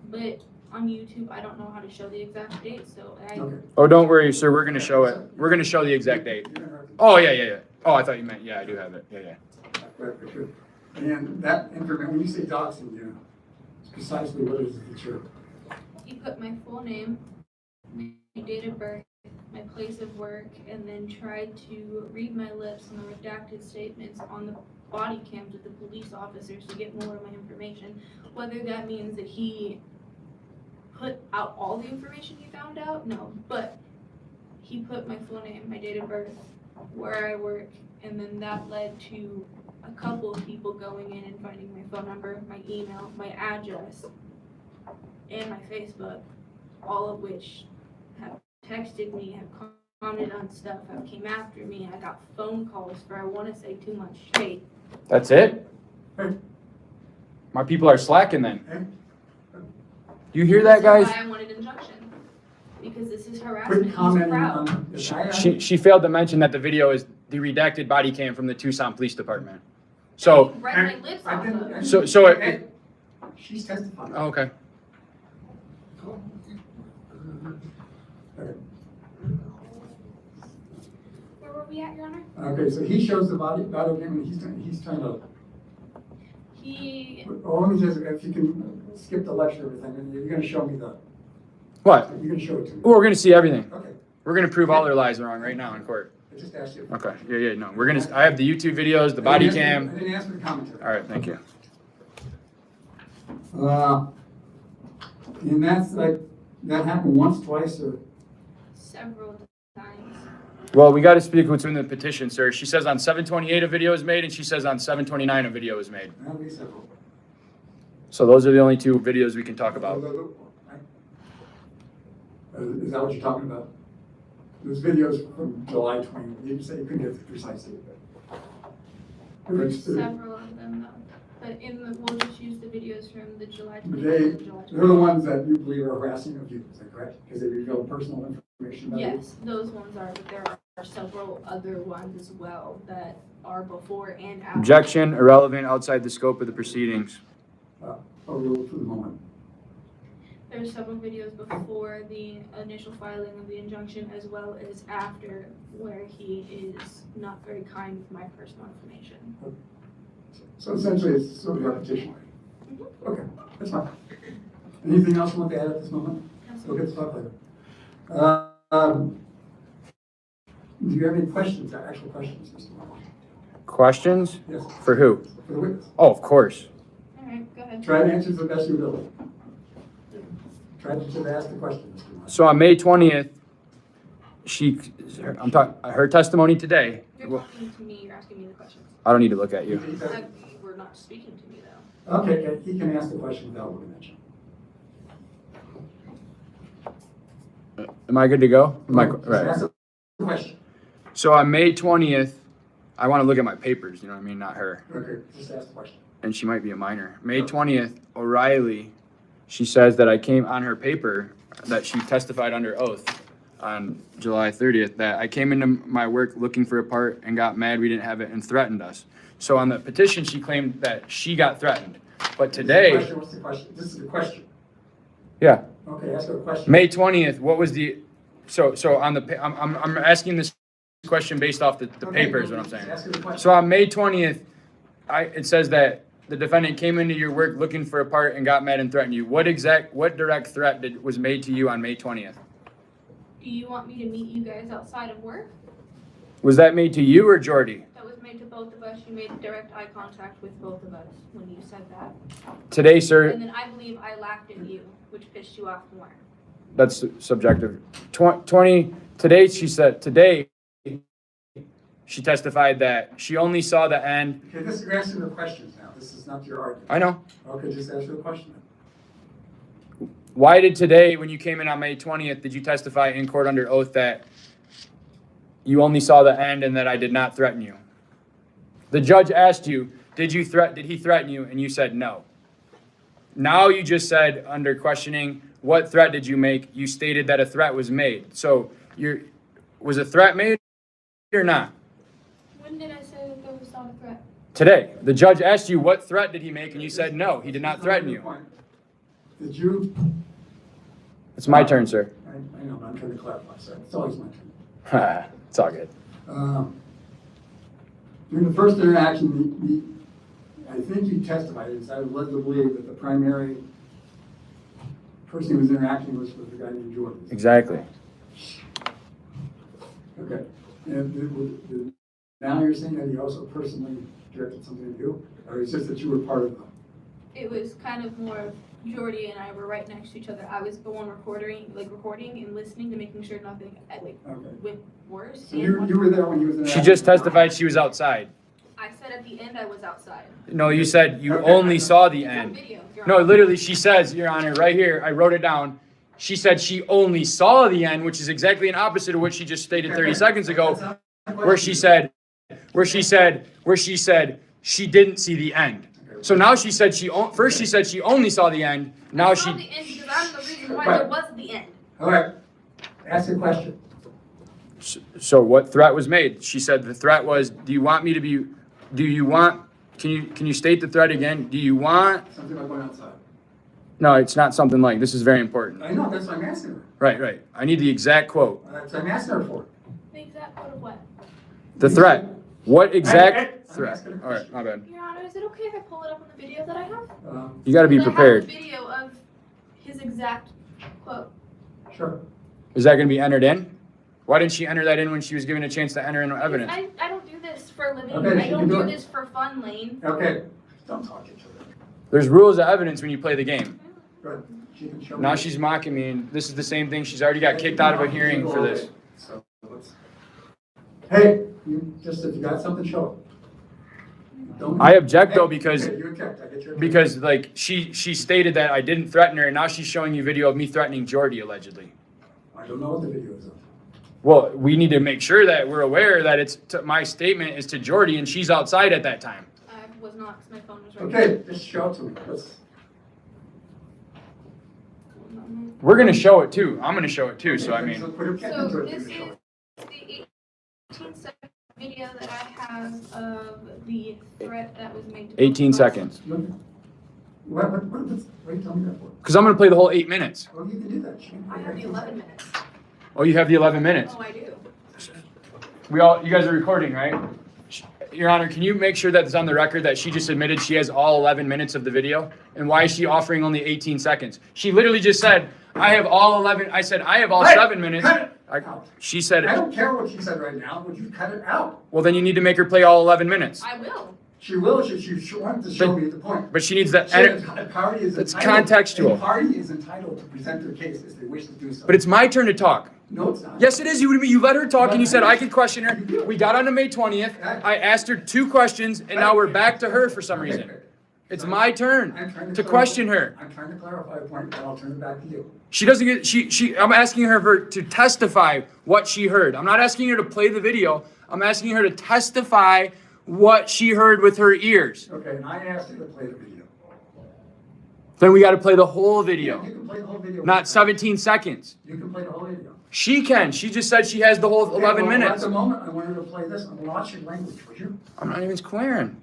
but on YouTube, I don't know how to show the exact date, so Okay. Oh, don't worry, sir. We're gonna show it. We're gonna show the exact date. Oh yeah. Oh, I thought you meant, yeah, I do have it. Yeah. And that information, when you say doxing, you know, precisely what is it that you're? he put my full name, my date of birth, my place of work, and then tried to read my lips and the redacted statements on the body cams with the police officers to get more of my information. Whether that means that he put out all the information he found out, no, but he put my full name, my date of birth, where I work, and then that led to a couple of people going in and finding my phone number, my email, my address, and my Facebook, all of which have texted me, have commented on stuff, have came after me. I got phone calls for, I want to say, too much hate. That's it? Hey. My people are slacking then. Hey. You hear that, That's guys? why I wanted an injunction, because this is harassment. Quit He's commenting proud. on this. She failed to mention that the video is the redacted body cam from the Tucson Police Department. So, He read my lips I off didn't- of. So it- Hey, she's testifying. oh, okay. Okay. Where were we at, Your Honor? Okay, so he shows the body cam, and he's trying to, He, let me just, if you can skip the lecture, everything, and you're gonna show me the What? You're gonna show it to me. We're gonna see everything. Okay, We're gonna prove all their lies wrong right now in court. I just asked you. Okay, yeah, no, I have the YouTube videos, the body I cam. didn't ask for the commentary. All right, thank you. And that's like, that happened once, twice, or? Several times. Well, we gotta speak within the petition, sir. She says on 728 a video is made, and she says on 729 a video is made. At least several. So those are the only two videos we can talk about. Is that what you're talking about? Those videos from July 20, you said you couldn't get the precise date. There's several of them though, but we'll just use the videos from the July 20th. They're the ones that you believe are harassing of you, is that correct? Because they reveal personal information about you? Yes, those ones are, but there are several other ones as well that are before and after. Objection, irrelevant, outside the scope of the proceedings. Overruled for the moment. There's several videos before the initial filing of the injunction as well as after where he is not very kind with my personal information. So essentially, it's sort of repetition. Okay, that's fine. Anything else you want to add at this moment? We'll get to talk later. Do you have any questions, actual questions, Mr. Martin? Questions? Yes, For who? for the witness. Oh, of course. All right, go ahead. Try to answer to the best of your ability. Try to ask the question, Mr. Martin. So on May 20th, her testimony today. You're talking to me, you're asking me the questions. I don't need to look at you. We're not speaking to me though. Okay, he can ask the question without looking at you. Am I good to go? Just Right. ask the question. So on May 20th, I want to look at my papers, you know what I mean, not her. Okay, just ask the question. And she might be a minor. May 20th, O'Reilly, she says that I came on her paper that she testified under oath on July 30th, that I came into my work looking for a part and got mad we didn't have it and threatened us. So on the petition, she claimed that she got threatened. But today, What's the question? This is the question. yeah, Okay, ask her a question. May 20th, what was the, so on the, I'm asking this question based off the Okay, papers, what I'm saying. Ask her the question. So on May 20th, it says that the defendant came into your work looking for a part and got mad and threatened you. What direct threat was made to you on May 20th? Do you want me to meet you guys outside of work? Was that made to you or Jordy? That was made to both of us. You made direct eye contact with both of us when you said that. Today, sir, And then I believe I laughed at you, which pissed you off more. that's subjective. 20, today she testified that she only saw the end. Okay, you're asking the questions now. This is not your argument. I know. Okay, just ask her the question. Why did today, when you came in on May 20th, did you testify in court under oath that you only saw the end and that I did not threaten you? The judge asked you, did he threaten you? And you said no. Now you just said under questioning, what threat did you make? You stated that a threat was made. So was a threat made or not? When did I say that there was not a threat? Today. The judge asked you what threat did he make and you said no, he did not threaten you. Did you? It's my turn, sir. I know, but I'm trying to clarify, sir. It's always my turn. It's all good. During the first interaction, I think you testified, and I was led to believe that the primary person he was interacting with was the guy named Jordan. Exactly. Okay. And now you're saying that he also personally directed something to you? Or it's just that you were part of them? It was kind of more of Jordy and I were right next to each other. I was the one recording and listening to making sure nothing went worse. So you were there when he was interacting? She just testified she was outside. I said at the end I was outside. No, you said you only saw the It's on end. video, Your No, Honor. literally, she says, Your Honor, right here, I wrote it down. She said she only saw the end, which is exactly an opposite of what she just stated 30 seconds ago, where she said she didn't see the end. So now she said first she said she only saw the end. Now I saw she. the end because I'm the reason why there was the end. All right. Ask a question. So what threat was made? She said the threat was, do you want, can you state the threat again? Do you want? Something about going outside. No, it's not something like, this is very important. I know, that's what I'm asking her. Right. I need the exact quote. That's what I'm asking her for. The exact quote of what? The threat. What exact I'm threat? asking a All right, my bad. Your Honor, is it okay if I pull it up on the video that I have? You gotta be Because prepared. I have the video of his exact quote. Sure. Is that gonna be entered in? Why didn't she enter that in when she was given a chance to enter in evidence? I don't do this for a living. Okay, I she don't can do do it. this for fun, Lane. Okay, don't talk to each other. There's rules of evidence when you play the game. Good. She can show Now me. she's mocking me, and this is the same thing. She's already got kicked out of a hearing for this. So, hey, if you got something, show it. Don't- I object though because Okay, you object. I get your. because like she stated that I didn't threaten her, and now she's showing you video of me threatening Jordy allegedly. I don't know what the video is of. Well, we need to make sure that we're aware that my statement is to Jordy, and she's outside at that time. I was not, 'cause my phone was right Okay, just show it to me. Let's. We're gonna show it too. I'm gonna show it too. So I mean, Put your cat So into it. this to is show it. the 18-second video that I have of the threat that was made to 18 both of us. seconds. What are you telling me that for? Because I'm gonna play the whole 8 minutes. Well, you can do that. I have the 11 minutes. Oh, you have the 11 minutes. Oh, I do. You guys are recording, right? Your Honor, can you make sure that it's on the record that she just admitted she has all 11 minutes of the video? And why is she offering only 18 seconds? She literally just said, I have all 11. I said, I have all Hey, 7 minutes. cut it out. She said, I don't care what she said right now. Would you cut it out? well, then you need to make her play all 11 minutes. I will. She will. She wanted to show me the point. But she needs that. A party is It's entitled- contextual. A party is entitled to present their case as they wish to do so. But it's my turn to talk. No, it's not. Yes, it is. You let her talk and you said I could question her. We got on to May 20th. I asked her 2 questions and now we're back to her for some reason. It's my I'm turn trying to question her. I'm trying to clarify a point, and I'll turn it back to you. She doesn't get, I'm asking her to testify what she heard. I'm not asking her to play the video. I'm asking her to testify what she heard with her ears. Okay, and I asked you to play the video. Then we got to play the whole video, You can play the whole video. not 17 seconds. You can play the whole video. She can. She just said she has the whole 11 Well, minutes. At the moment, I want her to play this. I'm watching your language, would you? I'm not even swearing.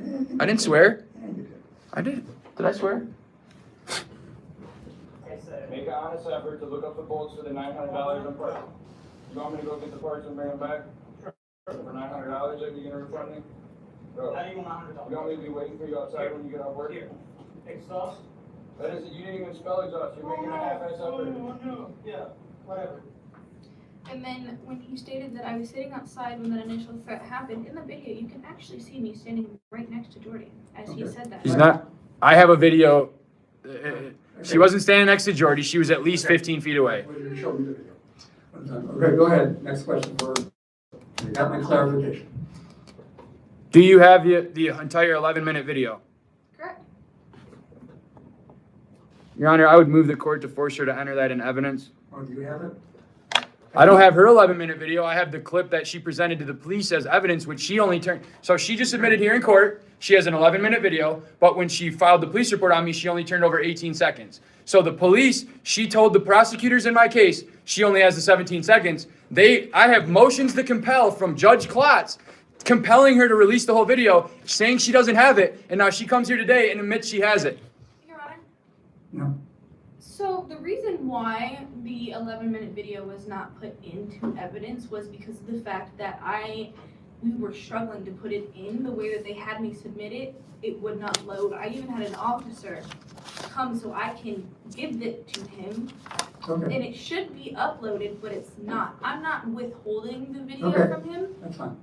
Yeah, I didn't swear. Yeah, you did. I did. Did I swear? Make an honest effort to look up the bolts for the $900 in parts. You want me to go get the parts and bring them back? For $900 that you're gonna refund me? Bro, How do you want $900? you want me to be waiting for you outside when you get off work? Here. Exhaust? That is, you didn't even spell exhaust, you're making a half-ass effort. No. Yeah, whatever. And then when he stated that I was sitting outside when that initial threat happened, in the video, you can actually see me standing right next to Jordy as he Okay. said that. He's not. I have a video. She wasn't standing next to Jordy. She was at least 15 feet away. Well, you showed me the video. I'm done. Okay, go ahead. Next question for, you got my clarification. Do you have the entire 11-minute video? Correct. Your Honor, I would move the court to force her to enter that in evidence. Oh, do you have it? I don't have her 11-minute video. I have the clip that she presented to the police as evidence, which she only turned. So she just admitted here in court. She has an 11-minute video, but when she filed the police report on me, she only turned over 18 seconds. So the police, she told the prosecutors in my case, she only has the 17 seconds. I have motions to compel from Judge Klotz, compelling her to release the whole video, saying she doesn't have it, and now she comes here today and admits she has it. Your Honor. No. So the reason why the 11-minute video was not put into evidence was because of the fact that we were struggling to put it in the way that they had me submit it. It would not load. I even had an officer come so I can give it to him. Okay, And it should be uploaded, but it's not. I'm not withholding the video Okay. from him. that's fine.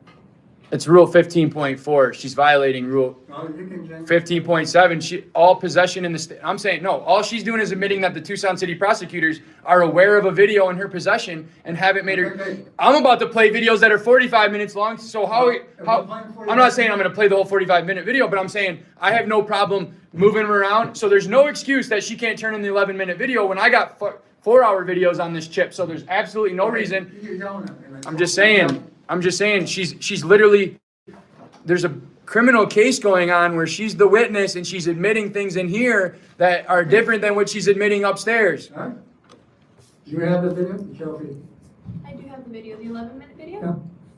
It's Rule 15.4. She's violating Rule Well, you can, James. 15.7, all possession in the state. I'm saying, no, all she's doing is admitting that the Tucson City prosecutors are aware of a video in her possession and haven't made her. Okay. I'm about to play videos that are 45 minutes long, so I'm not saying I'm going to play the whole 45-minute video, but I'm saying I have no problem moving them around. So there's no excuse that she can't turn in the 11-minute video when I got 4-hour videos on this chip. So there's absolutely no reason. You're yelling at me. I'm just saying she's literally, there's a criminal case going on where she's the witness and she's admitting things in here that are different than what she's admitting upstairs. All right. Do you have the video? I do have the video, the 11-minute video. Yeah.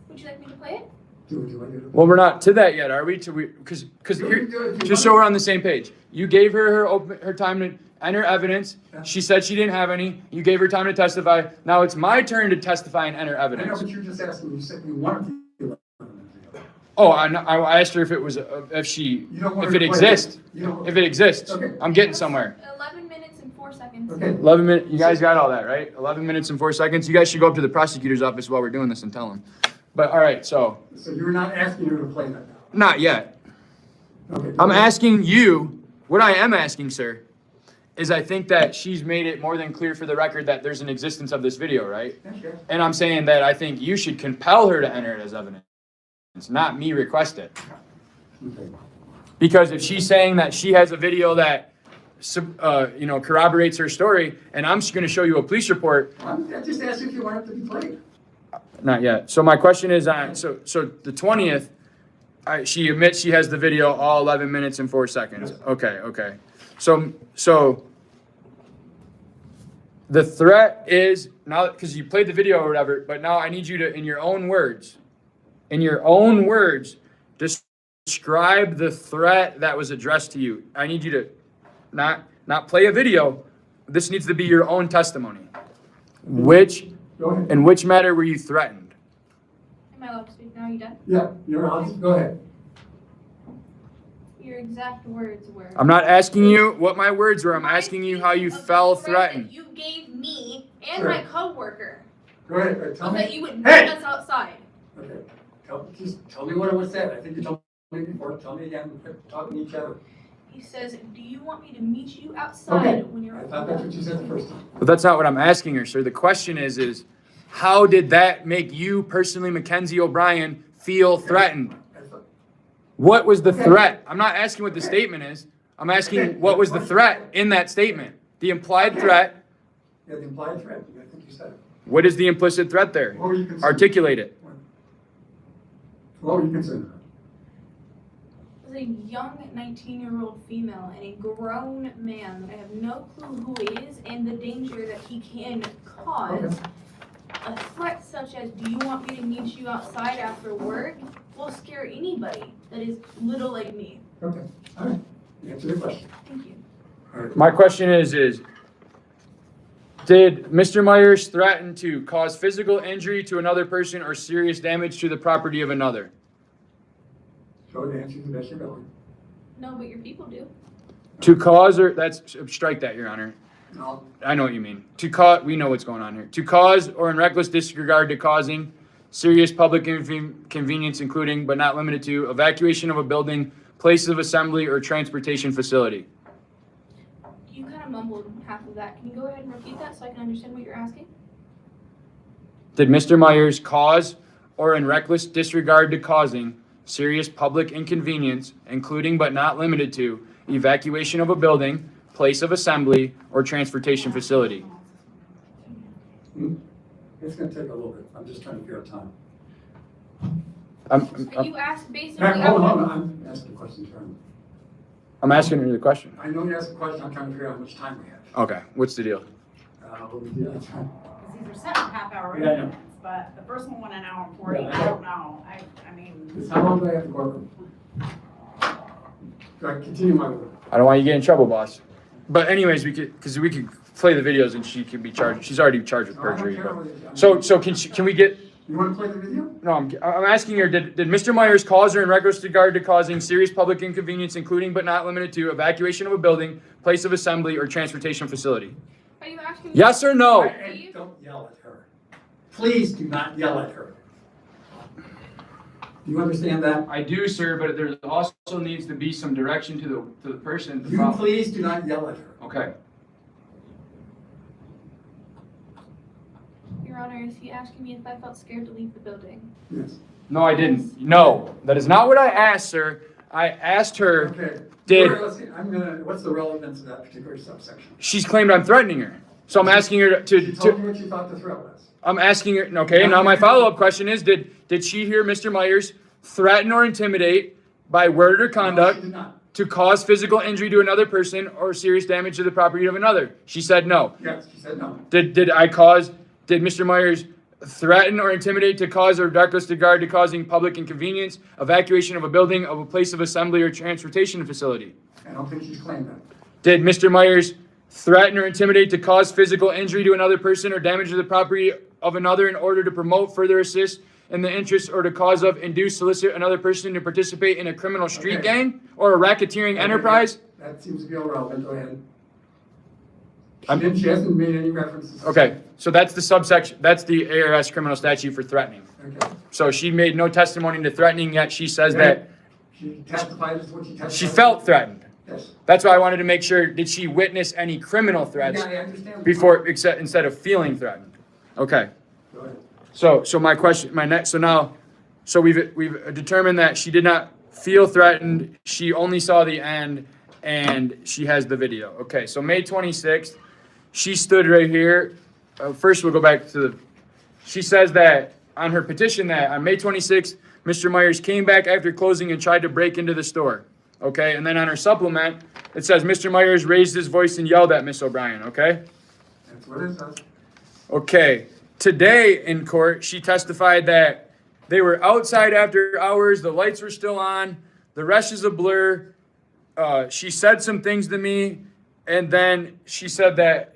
Would you like me to play it? Do I do it? Well, we're not to that yet, are we? Because here, just so we're on the same page. You gave her her time to enter evidence. She said she didn't have any. You gave her time to testify. Now it's my turn to testify and enter I know, evidence. but you just asked me, you said you wanted to do it. Oh, I asked her if it was if You don't want if her it to play exists. You don't- If it exists, Okay. I'm getting somewhere. 11 minutes and 4 seconds. Okay. 11 minutes. You guys got all that, right? 11 minutes and 4 seconds. You guys should go up to the prosecutor's office while we're doing this and tell them. But all right, so. So you're not asking her to play that now? Not yet. Okay. I'm asking you, what I am asking, sir, is I think that she's made it more than clear for the record that there's an existence of this video, right? Yeah, sure. And I'm saying that I think you should compel her to enter it as evidence, not me request it. Okay. Because if she's saying that she has a video that, corroborates her story, and I'm just going to show you a police report. I just asked you if you want it to be played. Not yet. So my question is on, so the 20th, she admits she has the video all 11 minutes and 4 seconds. Okay. So the threat is, now, because you played the video or whatever, but now I need you to, in your own words, describe the threat that was addressed to you. I need you to not play a video. This needs to be your own testimony. Go ahead. In which matter were you threatened? Am I allowed to speak now? Are you done? Yeah, you're on. Go ahead. Your exact words were. I'm not asking you what my words were. I'm asking you how you Of the felt threat threatened. that you gave me and Sure. my coworker. Go ahead. Tell Was me. that you would meet Hey! us outside. Okay. Just tell me what it was said. I think you told me before. Tell me again. We're talking to each other. He says, "Do you want me to meet you outside when you're?" I thought that's what you said the first time. But that's not what I'm asking her, sir. The question is how did that make you personally, Mackenzie O'Brien, feel threatened? What was the threat? I'm not asking what the statement is. I'm asking what was the threat in that statement? The implied threat. Yeah, the implied threat. I think you said it. What is the implicit threat there? What were you concerned? Articulate it. What were you concerned about? As a young 19-year-old female and a grown man that I have no clue who he is and the danger that he can cause, a threat such as, "Do you want me to meet you outside after work?" will scare anybody that is little like me. Okay. All right. Answer the question. Thank you. All right. My question is did Mr. Myers threaten to cause physical injury to another person or serious damage to the property of another? Go ahead and answer the best you're ability. No, but your people do. To cause or, strike that, Your Honor. No. I know what you mean. We know what's going on here. To cause or in reckless disregard to causing serious public inconvenience, including but not limited to evacuation of a building, place of assembly, or transportation facility. You kind of mumbled half of that. Can you go ahead and repeat that so I can understand what you're asking? Did Mr. Myers cause or in reckless disregard to causing serious public inconvenience, including but not limited to evacuation of a building, place of assembly, or transportation facility? It's going to take a little bit. I'm just trying to figure out time. You asked basically. Hold on. I'm asking the question, Chairman. I'm asking her the question. I know you asked the question. I'm trying to figure out how much time we have. Okay, what's the deal? What we do, that's right. These are 7.5-hour Yeah, I know. incidents, but the first one went an hour and 40. Yeah, I don't know. I mean. How long do I have to courtroom? Do I continue my work? I don't want you to get in trouble, boss. But anyways, we could play the videos and she could be charged. She's already charged with No, I don't perjury. care but- what it is. So can we get? You want to play the video? No, I'm asking her. Did Mr. Myers cause or in reckless regard to causing serious public inconvenience, including but not limited to evacuation of a building, place of assembly, or transportation facility? Are you asking? Yes or no? Hey, don't yell at her. Please do not yell at her. Do you understand that? I do, sir, but there also needs to be some direction to the person. You please do not yell at her. Okay. Your Honor, is he asking me if I felt scared to leave the building? Yes. No, I didn't. No, that is not what I asked, sir. I asked her. Okay. Did what's the relevance of that particular subsection? she's claimed I'm threatening her? So I'm asking her She told me what she thought the threat was. I'm asking her. Okay, now my follow-up question is: Did she hear Mr. Myers threaten or intimidate by word or No, conduct she did not. to cause physical injury to another person or serious damage to the property of another? She said no. Yes, she said no. Did Mr. Myers threaten or intimidate to cause or reckless regard to causing public inconvenience, evacuation of a building, of a place of assembly, or transportation facility? I don't think she's claimed that. Did Mr. Myers threaten or intimidate to cause physical injury to another person or damage to the property of another in order to promote, further assist in the interest or to cause of, induce, solicit another person to participate in a criminal street Okay. gang or a racketeering enterprise? That seems to be irrelevant. Go ahead. She hasn't made any references. Okay, so that's the subsection, that's the ARS criminal statute for threatening. Okay. So she made no testimony to threatening, yet she says that She testified as what she testified. she felt threatened. Yes. That's why I wanted to make sure, did she witness any criminal threats Yeah, I understand. before, instead of feeling threatened? Okay. Go ahead. So my question, so we've determined that she did not feel threatened. She only saw the end, and she has the video. Okay, so May 26th, she stood right here. First, we'll go back to the. She says that on her petition that on May 26th, Mr. Myers came back after closing and tried to break into the store. Okay, and then on her supplement, it says Mr. Myers raised his voice and yelled at Miss O'Brien. Okay. That's what it says. Okay. Today in court, she testified that they were outside after hours. The lights were still on. The rest is a blur. She said some things to me, and then she said that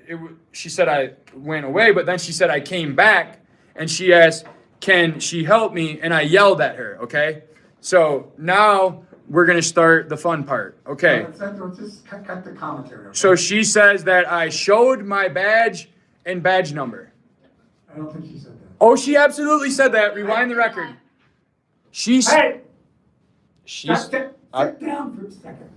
she said I went away, but then she said I came back, and she asked, "Can she help me?" And I yelled at her. Okay, so now we're gonna start the fun part. Okay. Just cut the commentary. Okay? So she says that I showed my badge and badge number. I don't think she said that. Oh, she absolutely said that. Rewind the record. She's. Hey! She's. Sit down for a second.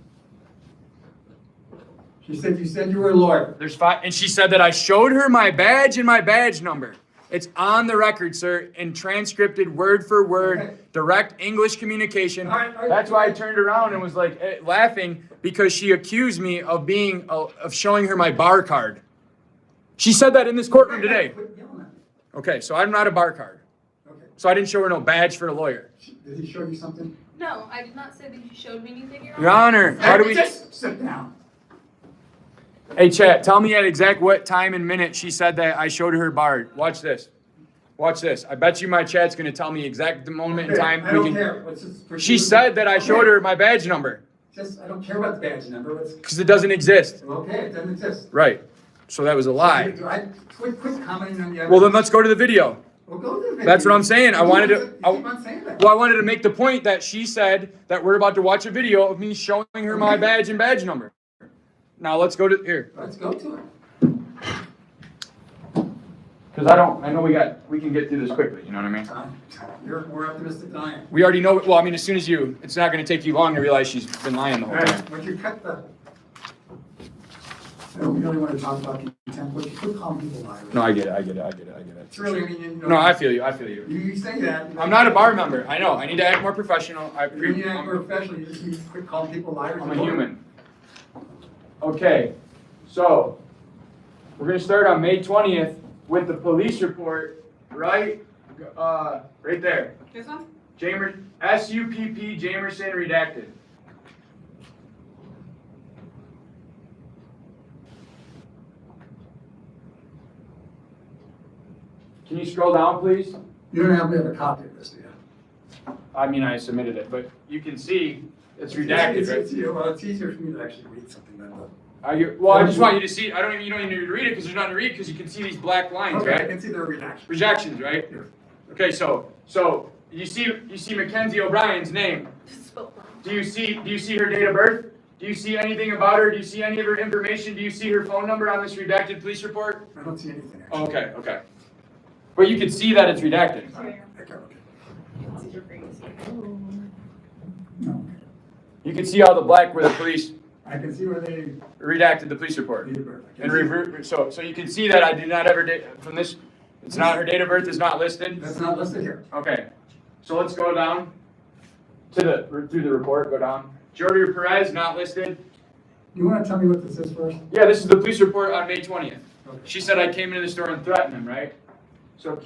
She said you said you were a lawyer. There's 5, and she said that I showed her my badge and my badge number. It's on the record, sir, and transcripted word for word, Okay. direct English communication. All right. That's why I turned around and was like laughing because she accused me of of showing her my bar card. She said that in this courtroom today. Quit yelling at me. Okay, so I'm not a bar card. Okay. So I didn't show her no badge for a lawyer. Did he show you something? No, I did not say that you showed me anything, Your Your Honor, how do we? Just sit down. Hey, chat, tell me at exact what time and minute she said that I showed her bar. Watch this. Watch this. I bet you my chat's going to tell me exact the moment in time. I don't care. Let's just pursue She said that I showed her my badge number I don't care about the badge number. because it doesn't exist. Okay, it doesn't exist. Right. So that was a lie. Quit commenting on the evidence. Well, then let's go to the video. We'll go to the video. That's what I'm saying. I wanted to. You keep on saying that. Well, I wanted to make the point that she said that we're about to watch a video of me showing her my badge and badge number. Now let's go to here. Let's go to it. Because I know we can get through this quickly. You know what I mean? You're more optimistic than I am. We already know. Well, I mean, as soon as it's not going to take you long to realize she's been lying the All whole time. right, would you cut the? I don't really want to talk about contempt. Would you quit calling people liars? No, I get it. It's really, I mean, you know. No, I feel you. You say that. I'm not a bar member. I know. I need to act more professional. You need to act more professional. You just need to quit calling people liars. I'm a human. Okay, so we're gonna start on May 20th with the police report, right? Right there. This one? SUPP Jamerson redacted. Can you scroll down, please? You don't have to have a copy of this, do you? I mean, I submitted it, but you can see it's redacted, right? It's easier for me to actually read something than the. Well, I just want you to see. You don't even need to read it because there's nothing to read because you can see these black lines, Okay, I right? can see the redaction. Rejections, right? Here. Okay, so you see Mackenzie O'Brien's name. Do you see her date of birth? Do you see anything about her? Do you see any of her information? Do you see her phone number on this redacted police report? I don't see anything. Oh, Actually. okay. But you can see that it's redacted. Okay. No. You can see all the black where the police I can see where they redacted the police report. date of birth. I can And see- revert, so you can see that I did not ever from this. It's not her date of birth is not listed. That's not listed here. Okay, so let's go down to through the report. Go down. Jordi Perez not listed. You want to tell me what this is first? Yeah, this is the police report on May 20th. Okay. She said I came into the store and threatened him, right? So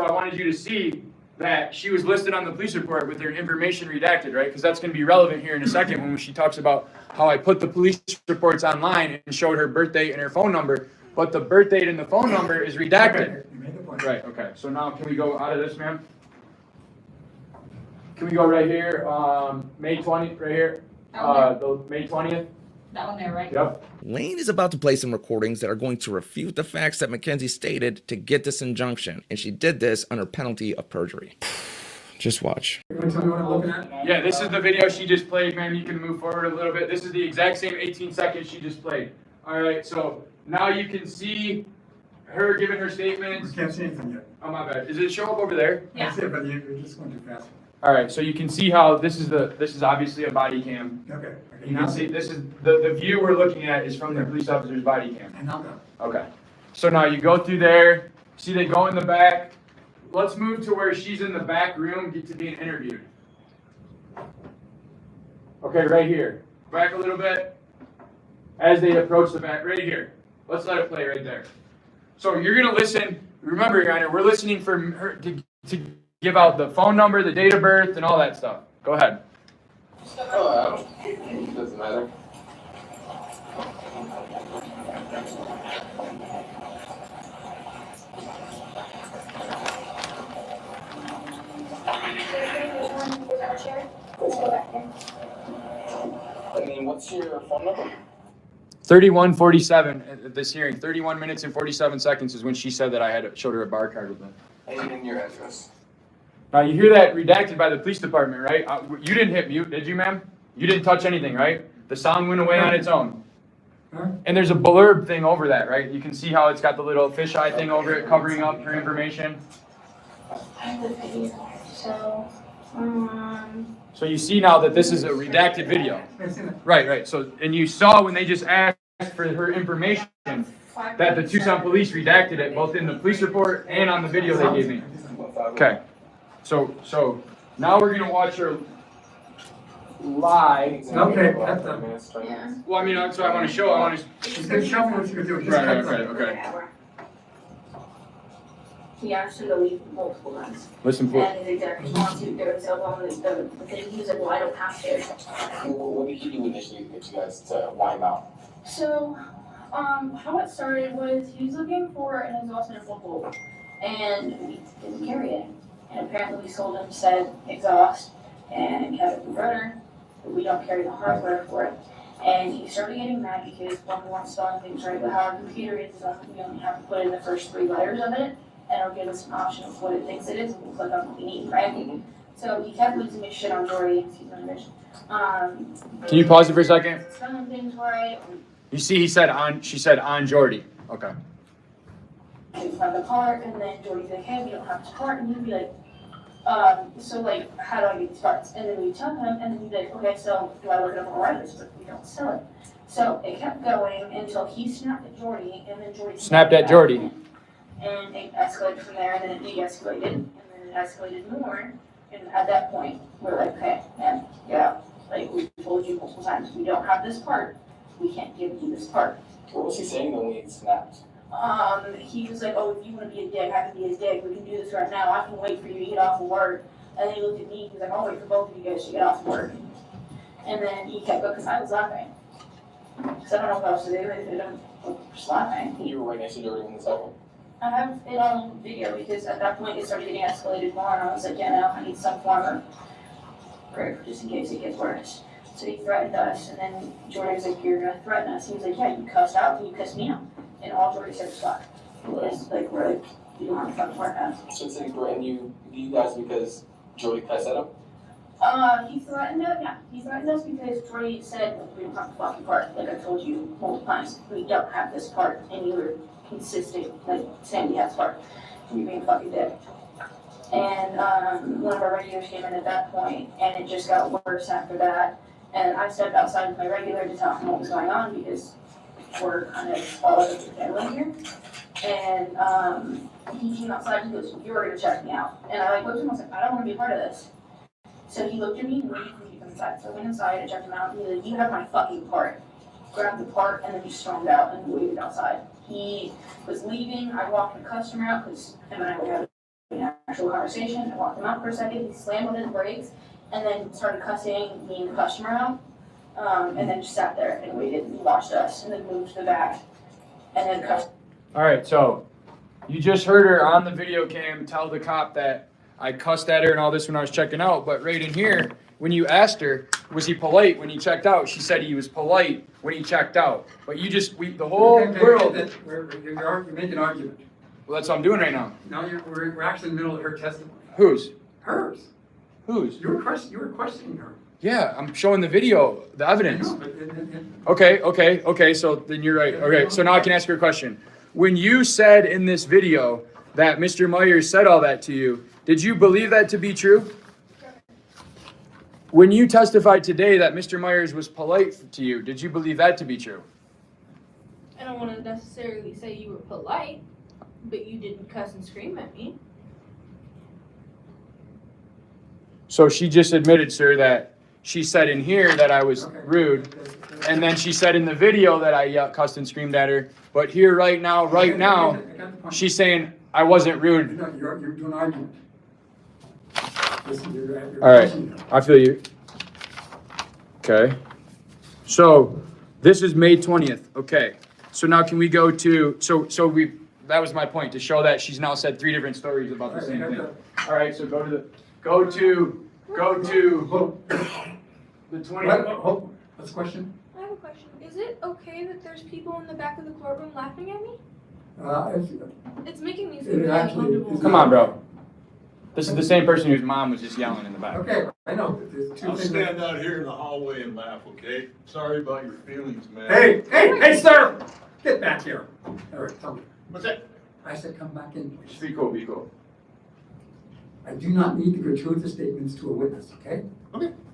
I wanted you to see that she was listed on the police report with her information redacted, right? Because that's going to be relevant here in a second when she talks about how I put the police reports online and showed her birth date and her phone number, but the birth date and the phone number is redacted. Okay, you made the point. Right, okay. So now can we go out of this, ma'am? Can we go right here, May 20th, right here? The May 20th? That one there, right? Yep. Lane is about to play some recordings that are going to refute the facts that Mackenzie stated to get this injunction, and she did this under penalty of perjury. Just watch. You want to tell me what I'm looking at? Yeah, this is the video she just played, ma'am. You can move forward a little bit. This is the exact same 18 seconds she just played. All right, so now you can see her giving her We statements. can't see anything yet. Oh, my bad. Does it show up over there? Yeah. That's it, but you're just going too fast. All right, so you can see how this is obviously a body cam. Okay. You can see this is the view we're looking at is from the police officer's body cam. And now go. Okay. So now you go through there, see they go in the back. Let's move to where she's in the back room get to being interviewed. Okay, right here. Back a little bit. As they approach the back, right here. Let's let it play right there. So you're gonna listen. Remember, Your Honor, we're listening for her to give out the phone number, the date of birth, and all that stuff. Go ahead. Doesn't matter. I mean, what's your phone number? 31:47 at this hearing. 31 minutes and 47 seconds is when she said that I had showed her a bar card with it. And your address. Now you hear that redacted by the police department, right? You didn't hit mute, did you, ma'am? You didn't touch anything, right? The sound went away on its own. Huh? And there's a blurb thing over that, right? You can see how it's got the little fisheye thing over it covering up her information. So you see now that this is a redacted video. I've seen it. Right. So, and you saw when they just asked for her information that the Tucson police redacted it, both in the police report and on the video they gave me. Okay. So now we're gonna watch her lie. Okay, that's done. Yeah. Well, I mean, that's what I want to show. I want to. She's gonna show me what you're gonna do. Just Right. cut it. Okay. He asked her to leave multiple times. Listen for. And his exact response, there was a woman, the thing, he was like, well, I don't have to. What did he do initially to get you guys to wind out? So, how it started was he was looking for an exhaust manifold, and we didn't carry it. And apparently we sold him said exhaust and kept the burner, but we don't carry the hardware for it. And he started getting mad because when we weren't installing things right, but how our computer is designed, we only have to put in the first 3 letters of it, and it'll give us an option of what it thinks it is, and we'll click on what we need, right? So he kept losing his shit on Jory, excuse my English. Can you pause it for a second? Selling things right, You see, she said on Jordy. Okay. we find the part, and then Jory's like, hey, we don't have this part, and he'd be like, so like, how do I get these parts? And then we tell him, and then he'd be like, okay, so do I look it up on O'Reilly's, but we don't sell it. So it kept going until he snapped at Jordy, and then Jordy Snapped at Jordy. And it escalated from there, and then it de-escalated, and then it escalated more. And at that point, we're like, okay, man, get out. Like, we told you multiple times, we don't have this part. We can't give you this part. What was he saying when he snapped? He was like, oh, if you want to be a dick, I can be a dick. We can do this right now. I can wait for you to get off of work. And then he looked at me. He was like, I'll wait for both of you guys to get off of work. And then he kept going because I was laughing. Because I don't know what else to do. I'm just laughing. You were right next to Jordan when this happened. I have it on video because at that point it started getting escalated more, and I was like, yeah, no, I need some form of proof just in case it gets worse. So he threatened us, and then Jordy was like, you're gonna threaten us. He was like, yeah, you cussed out and you cussed me out. And all Jordy said was fuck. It's like, we're like, you don't have to fucking work now. So it's like threatened you guys because Jordy cussed at him? He threatened us, yeah. He threatened us because Jordy said, we don't have the fucking part. Like I told you multiple times, we don't have this part, and you were consistent, like saying we have this part. And you're being a fucking dick. And one of our regulars came in at that point, and it just got worse after that. And I stepped outside with my regular to tell him what was going on because we're kind of all over the family here. And he came outside and he goes, you're gonna check me out. And I looked at him and I was like, I don't want to be a part of this. So he looked at me and waited for me to come inside. So I went inside and checked him out, and he was like, you have my fucking part. Grabbed the part, and then he stormed out and waited outside. He was leaving. I walked the customer out because him and I were having an actual conversation. I walked him out for a second. He slammed on his brakes and then started cussing me and the customer out. And then just sat there and waited and watched us, and then moved to the back and then cussed. All right. So you just heard her on the video cam tell the cop that I cussed at her and all this when I was checking out. But right in here, when you asked her, was he polite when he checked out? She said he was polite when he checked out. But the whole world. You're making an argument. Well, that's what I'm doing right now. No, we're actually in the middle of her testimony. Whose? Hers. Whose? You were questioning her. Yeah, I'm showing the video, the evidence. Okay, so then you're right. Okay, so now I can ask you a question. When you said in this video that Mr. Myers said all that to you, did you believe that to be true? When you testified today that Mr. Myers was polite to you, did you believe that to be true? I don't want to necessarily say you were polite, but you didn't cuss and scream at me. So she just admitted, sir, that she said in here that I was rude, and then she said in the video that I cussed and screamed at her. But here right now, she's saying I wasn't rude. No, you're doing an argument. All right, I feel you. Okay. So this is May 20th. Okay. So now can we go to, that was my point, to show that she's now said 3 different stories about the same thing. All right, so go to the 20th. What's the question? I have a question. Is it okay that there's people in the back of the courtroom laughing at me? It's making me feel really uncomfortable. Come on, bro. This is the same person whose mom was just yelling in the back. Okay, I know, but there's 2 I'll things. stand out here in the hallway and laugh, okay? Sorry about your feelings, man. Hey, sir! Get back here. All right, tell me. What's that? I said come back in, Just please. be cool, be cool. I do not need the gratuitous statements to a witness, okay?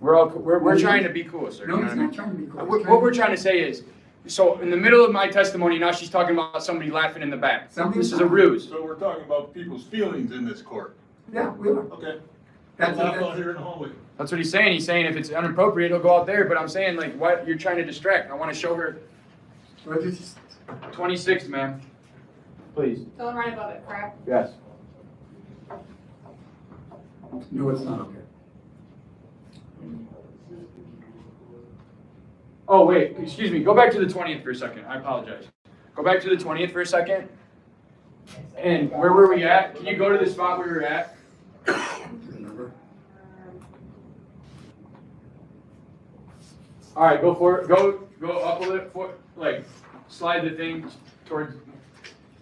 We're trying to be cool, sir. No, You know it's what I mean? not trying to be cool. What we're trying to say is, so in the middle of my testimony, now she's talking about somebody laughing in the back. This is a ruse. So we're talking about people's feelings in this court. Yeah, we are. Okay. That's Laugh out here in the hallway. That's what he's saying. He's saying if it's inappropriate, he'll go out there. But I'm saying, like, what? You're trying to distract. I want to show her Well, just- 26, ma'am. Please. Going right above it, correct? Yes. No, it's not okay. Oh, wait. Excuse me. Go back to the 20th for a second. I apologize. Go back to the 20th for a second. And where were we at? Can you go to the spot we were at? Remember? All right, go for it. Go up a little, like slide the thing towards.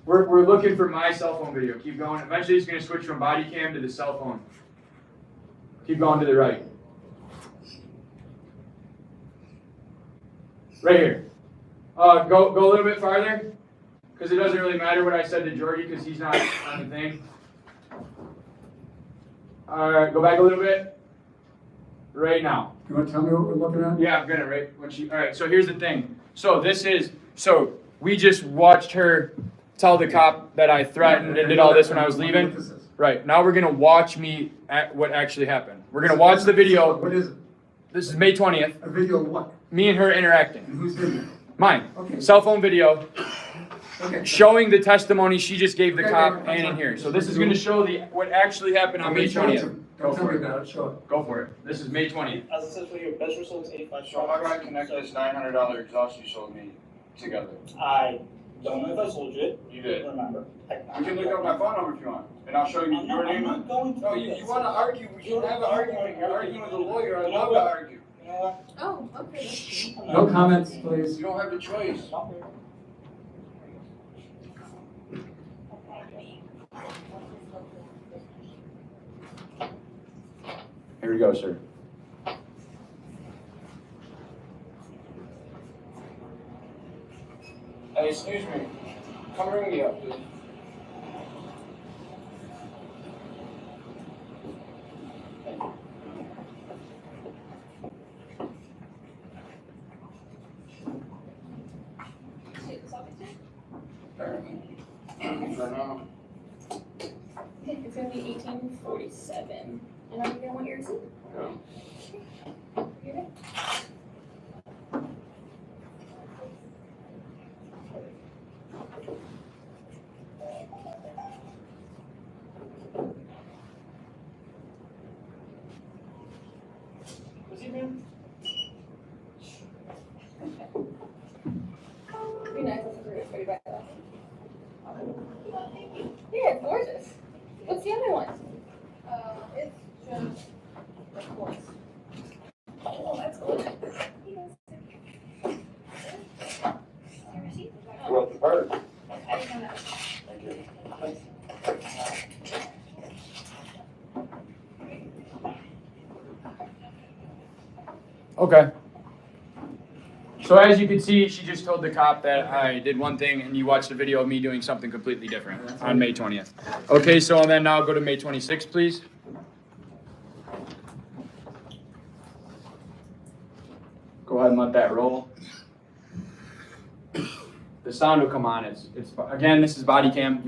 We're looking for my cell phone video. Keep going. Eventually, it's going to switch from body cam to the cell phone. Keep going to the right. Right here. Go a little bit farther, because it doesn't really matter what I said to Georgie, because he's not on the thing. All right, go back a little bit. Right now. You want to tell me what we're looking at? Yeah, I'm gonna all right, so here's the thing. So we just watched her tell the cop that I threatened and did all this when I was leaving. Right, now we're gonna watch me at what actually happened. We're gonna watch the video. What is it? This is May 20th. A video of what? Me and her interacting. And who's in there? Mine. Okay. Cell phone video Okay. showing the testimony she just gave the Okay, cop okay, and in fine. here. So this is gonna show what actually happened on May 20th. Don't tell me about it, show it. Go for it. This is May 20th. As it says for your best results, 85. So how do I connect this $900 exhaust you sold me together? I don't know if I sold you it. You did. Remember. You can look up my phone number if you want, and I'll show you I'm your not, I'm name. not going to. No, do you this. want to argue, we should have an argument. You're arguing with a lawyer, I You know love to what? argue. You know what? Oh, okay. That's good. No comments, please. You don't have a choice. Okay. Here we go, sir. Hey, excuse me. Come bring me up, please. It's gonna be 1847. And are you gonna want your receipt? No. You're good. What's your name? Be nice if we were to back up. Yeah, it's gorgeous. What's the other one? It's just the horse. Oh, that's gorgeous. Your receipt? Well, the bird. I didn't know that. Thank you. Okay. So as you can see, she just told the cop that I did one thing, and you watched a video of me doing something completely different on May 20th. Okay, so then now go to May 26th, please. Go ahead and let that roll. The sound will come on. It's again, this is body cam.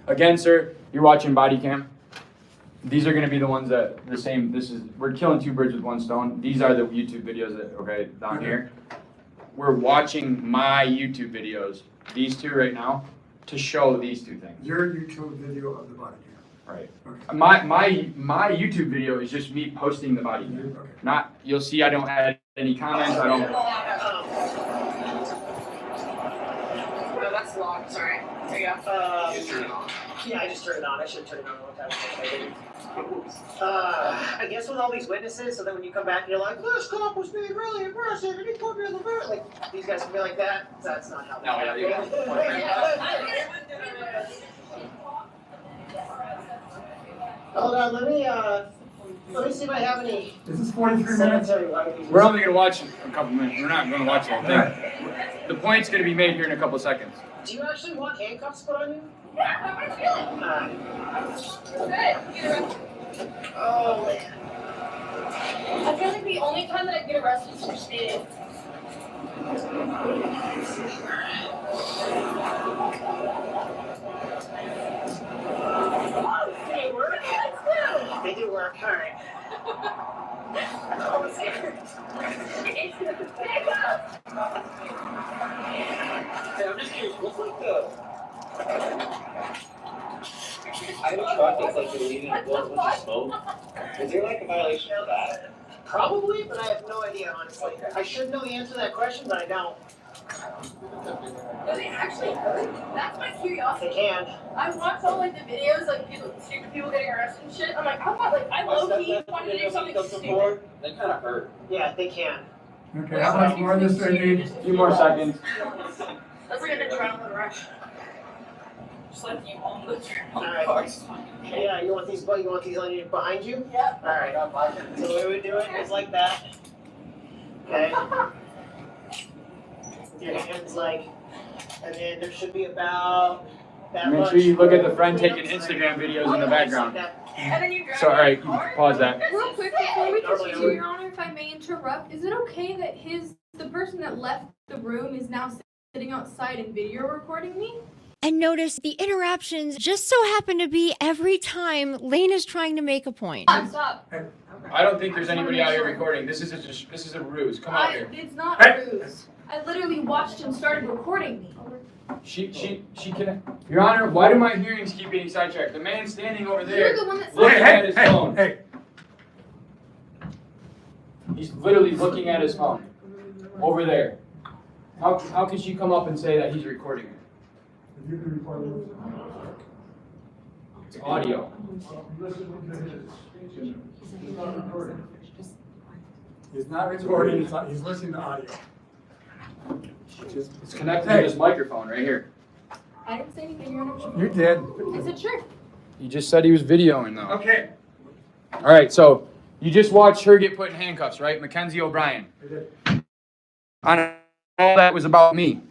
Again, sir, you're watching body cam. These are going to be the ones that the same. We're killing two birds with one stone. These are the YouTube videos that down here. We're watching my YouTube videos, these two right now, to show these two things. Your YouTube video of the body cam. Right. Okay. My YouTube video is just me posting the body cam. Okay. Not, you'll see I don't add any comments. I don't. No, that's locked. Sorry. There you go. Yeah, I just turned it on. I should have turned it on a long time ago. I didn't. I guess with all these witnesses, so that when you come back and you're like, this cop was being really aggressive and he put me in the mirror, like, these guys can be like that. That's not how they happen. Hold on, let me see if I have any. Is this 43 minutes? We're only going to watch a couple minutes. We're not going to watch the whole thing. The point's going to be made here in a couple seconds. Do you actually want handcuffs put on you? Yeah, how am I feeling? Good. Oh, man. I feel like the only time that I get arrested is for speeding. They work? They do work. All right. I'm scared. Hey, I'm just curious, what's like I have a truck that's like you're leaving a bunch of smoke. Is there like a violation of that? Probably, but I have no idea, honestly. I should know the answer to that question, but I don't. Does it actually hurt? That's my curiosity. They can. I watched all like the videos, like stupid people getting arrested and shit. I'm like, I low-key wanted to do something stupid. They kind of hurt. Yeah, they can. Okay, how much more of this do I need? A few more seconds. That's like an adrenaline rush. Just like you on the Alright. cars. Yeah, you want these on you behind you? Yep. Alright. So the way we do it is like that. Okay. Your hands like, and then there should be about that Make much. sure you look at the friend taking Instagram videos in the background. And then you grab So, all right, you can pause that. Real quick, before we continue, Your Honor, if I may interrupt, is it okay that the person that left the room is now sitting outside and video recording me? And notice the interruptions just so happen to be every time Lane is trying to make a point. Stop. I don't think there's anybody out here recording. This is a ruse. Come out here. It's not a ruse. I literally watched him started recording me. She can. Your Honor, why do my hearings keep getting sidetracked? The man standing over there. You're the one that looking said at his phone. Hey. He's literally looking at his phone. Over there. How can she come up and say that he's recording her? You can record it. It's audio. He's not recording, he's listening to audio. It's connected to this microphone right here. I didn't say anything, Your Honor. You did. I said sure. You just said he was videoing though. Okay. All right, so you just watched her get put in handcuffs, right? Mackenzie O'Brien. I did. All that was about me.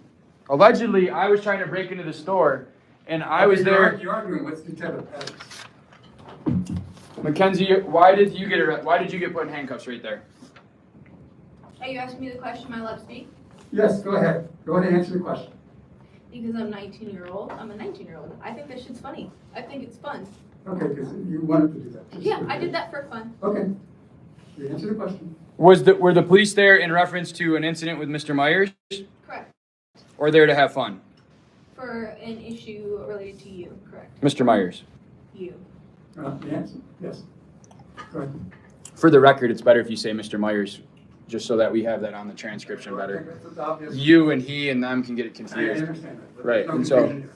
Allegedly, I was trying to break into the store, and I was there. You're arguing with Detective Pettis. Mackenzie, why did you get put in handcuffs right there? Are you asking me the question? Am I allowed to speak? Yes, go ahead. Go ahead and answer the question. Because I'm 19-year-old. I'm a 19-year-old. I think that shit's funny. I think it's fun. Okay, because you wanted to do that. Just Yeah, for- I did that for fun. Okay. You answer the question. Were the police there in reference to an incident with Mr. Myers, Correct. or there to have fun? For an issue related to you. Correct. Mr. Myers. You. The answer, yes. Go ahead. For the record, it's better if you say Mr. Myers, just so that we have that on the transcription I better. think that's obvious. You and he and them can get it I confused. understand that. but Right, no and so- confusion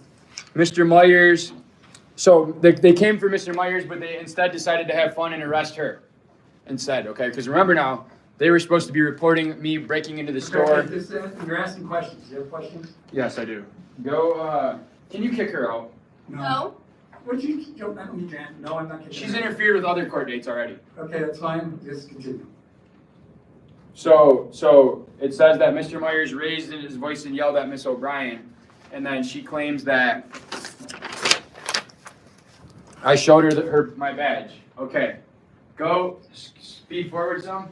here. Mr. Myers, so they came for Mr. Myers, but they instead decided to have fun and arrest her instead, okay? Because remember now, they were supposed to be reporting me breaking into the store. Okay, you're asking questions. Do you have questions? Yes, I do. Go, can you kick her out? No. Would you, I don't need to answer. No, I'm not kidding. She's interfered with other court dates already. Okay, that's fine. Just continue. So it says that Mr. Myers raised his voice and yelled at Miss O'Brien, and then she claims that I showed her my badge. Okay, go speed forward some.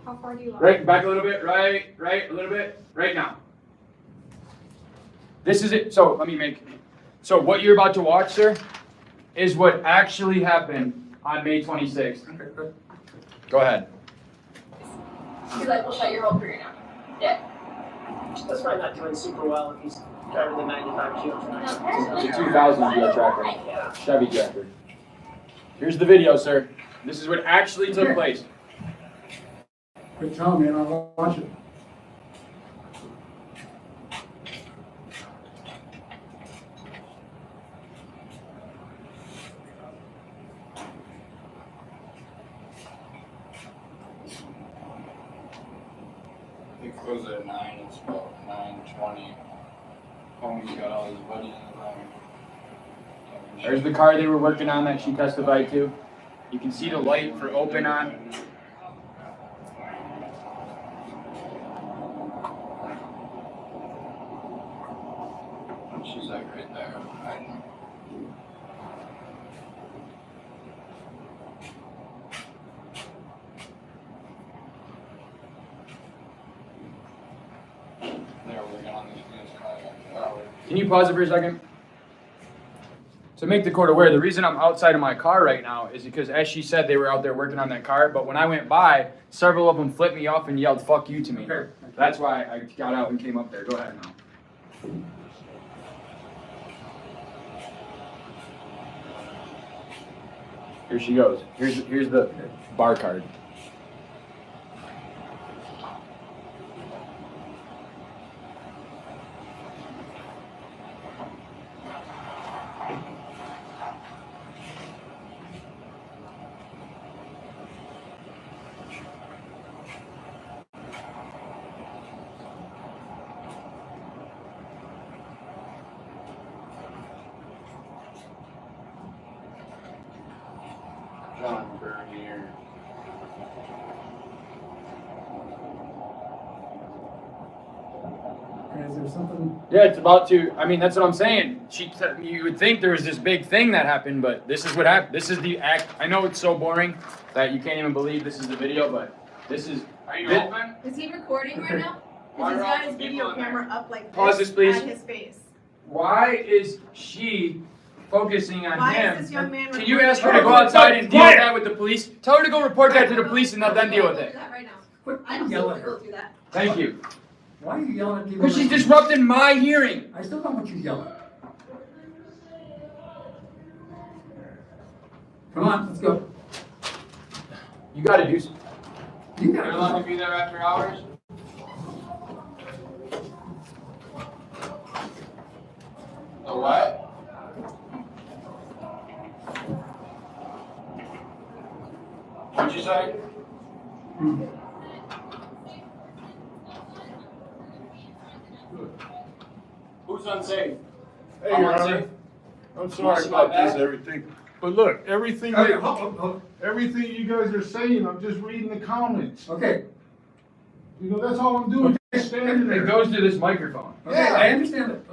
How far do you want? Right, back a little bit, right, a little bit, right now. This is it, so so what you're about to watch, sir, is what actually happened on May 26th. Go ahead. He's like, we'll shut your whole career now. Yeah. That's probably not doing super well if he's driving the 95 Geo track. It's a 2000 Geo Tracker, Chevy Tracker. Here's the video, sir. This is what actually took place. Quit telling me and I'll watch it. It closed at 9, it's about 9:20. Homie's got all his buddies in the There's the car they were working on that she testified to. You can see the light for open on. She's like right there. They're working on this car. Can you pause it for a second? To make the court aware, the reason I'm outside of my car right now is because, as she said, they were out there working on that car, but when I went by, several of them flipped me off and yelled, "Fuck you" to me. That's why I got out and came up there. Go ahead now. Here she goes. Here's the bar card. John Bernier. Is there something? Yeah, it's about to. I mean, that's what I'm saying. You would think there was this big thing that happened, but this is what happened. This is the act. I know it's so boring that you can't even believe this is the video, but this is. Are you open? Is he recording right now? Why Because he's are all got his the people video in there? camera up like Pause this, please. at his face. Why is she focusing on Why him? is this young man Can you recording? ask her to go outside and deal with that with the police? Tell her to go report that to the police and let them deal with it. Do that right now. Quit I'm yelling at go her. do that. Thank you. Why are you yelling at people? Because she's disrupting my hearing. I still don't want you yelling. Come on, let's go. You got to do something. You You're got allowed to to be there after hours? The what? What'd you say? Who's unsafe? Hey, I'm Your unsafe. Honor, I'm sorry see my about this, bag? everything. But look, everything, Okay, hold. everything you guys are saying, I'm just reading the comments. Okay, You know, that's all I'm doing, just standing It there. goes to this microphone. okay, I understand it.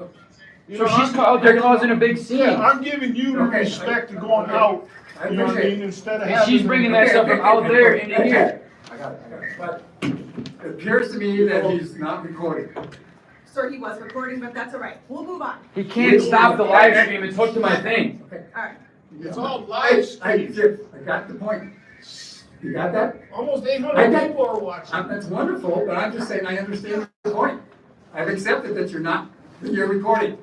You So know, she's I'm- out there causing a big scene. Yeah, I'm giving you the Okay. respect of going out, I you know what I appreciate mean, it. instead of And having. she's bringing that stuff from out there into here. I got it. But it appears to me that he's not recording. Sir, he was recording, but that's all right. We'll move on. He can't stop the live stream. It's hooked to my thing. Okay. All right. It's all live stream. I got the point. You got that? Almost I 800 got- people are watching. That's wonderful, but I'm just saying I understand the point. I've accepted that you're recording.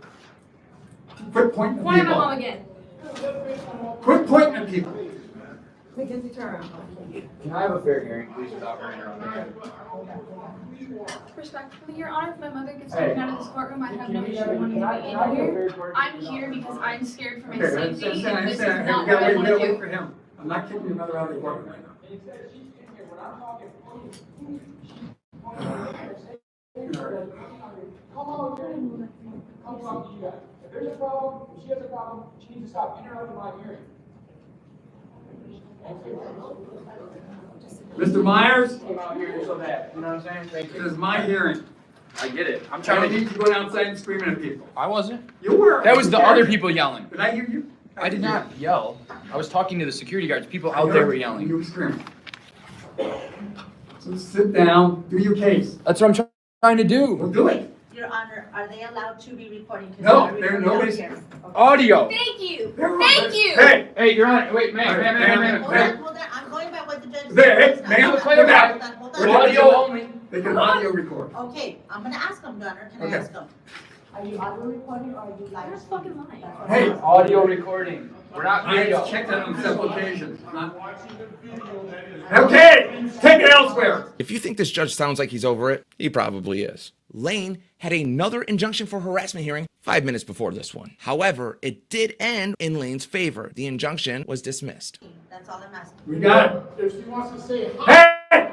Quit pointing at Why am I people. home again? Quit pointing at people. Mackenzie, turn around. Can I have a fair hearing, please, without her interrupting? Respectfully, Your Honor, if my mother gets Hey. taken out of this courtroom, I have no issue wanting to be Can I in get a here. fair court? I'm here because I'm scared for my Okay, I safety, understand, and this is I understand. not You what I gotta want to wait do. for him. I'm not kicking your mother out of the courtroom right now. If there's a problem, if she has a problem, she needs to stop interrupting my hearing. Mr. Myers, Came out here so that, you know what I'm saying? Thank this is my hearing. I get it. I'm I trying don't to. need you going outside and screaming at people. I wasn't. You were. That was the other people yelling. Did I hear you? I did not yell. I was talking to the security guards. People out there were yelling. You were screaming. So sit down, do your case. That's what I'm trying to do. Well, do it. Your Honor, are they allowed to be recording? No, they're nobody's. Audio. Thank you. They're- Thank you. Hey, Hey, Your Honor. Wait, ma'am. Hold on, hold on, I'm going by what the judge said. Hey, ma'am, Hold on, play it back. hold on, hold We're on. Audio only. they can audio record. Okay, I'm gonna ask them, Your Honor, can I Okay. ask them? Are you audio recording or are you live? You're fucking lying. Hey, Audio recording. We're not I video. have checked that on several occasions. Okay, take it elsewhere. If you think this judge sounds like he's over it, he probably is. Lane had another injunction for harassment hearing 5 minutes before this one. However, it did end in Lane's favor. The injunction was dismissed. That's all I'm asking. We got it. If she wants to say hi, Hey,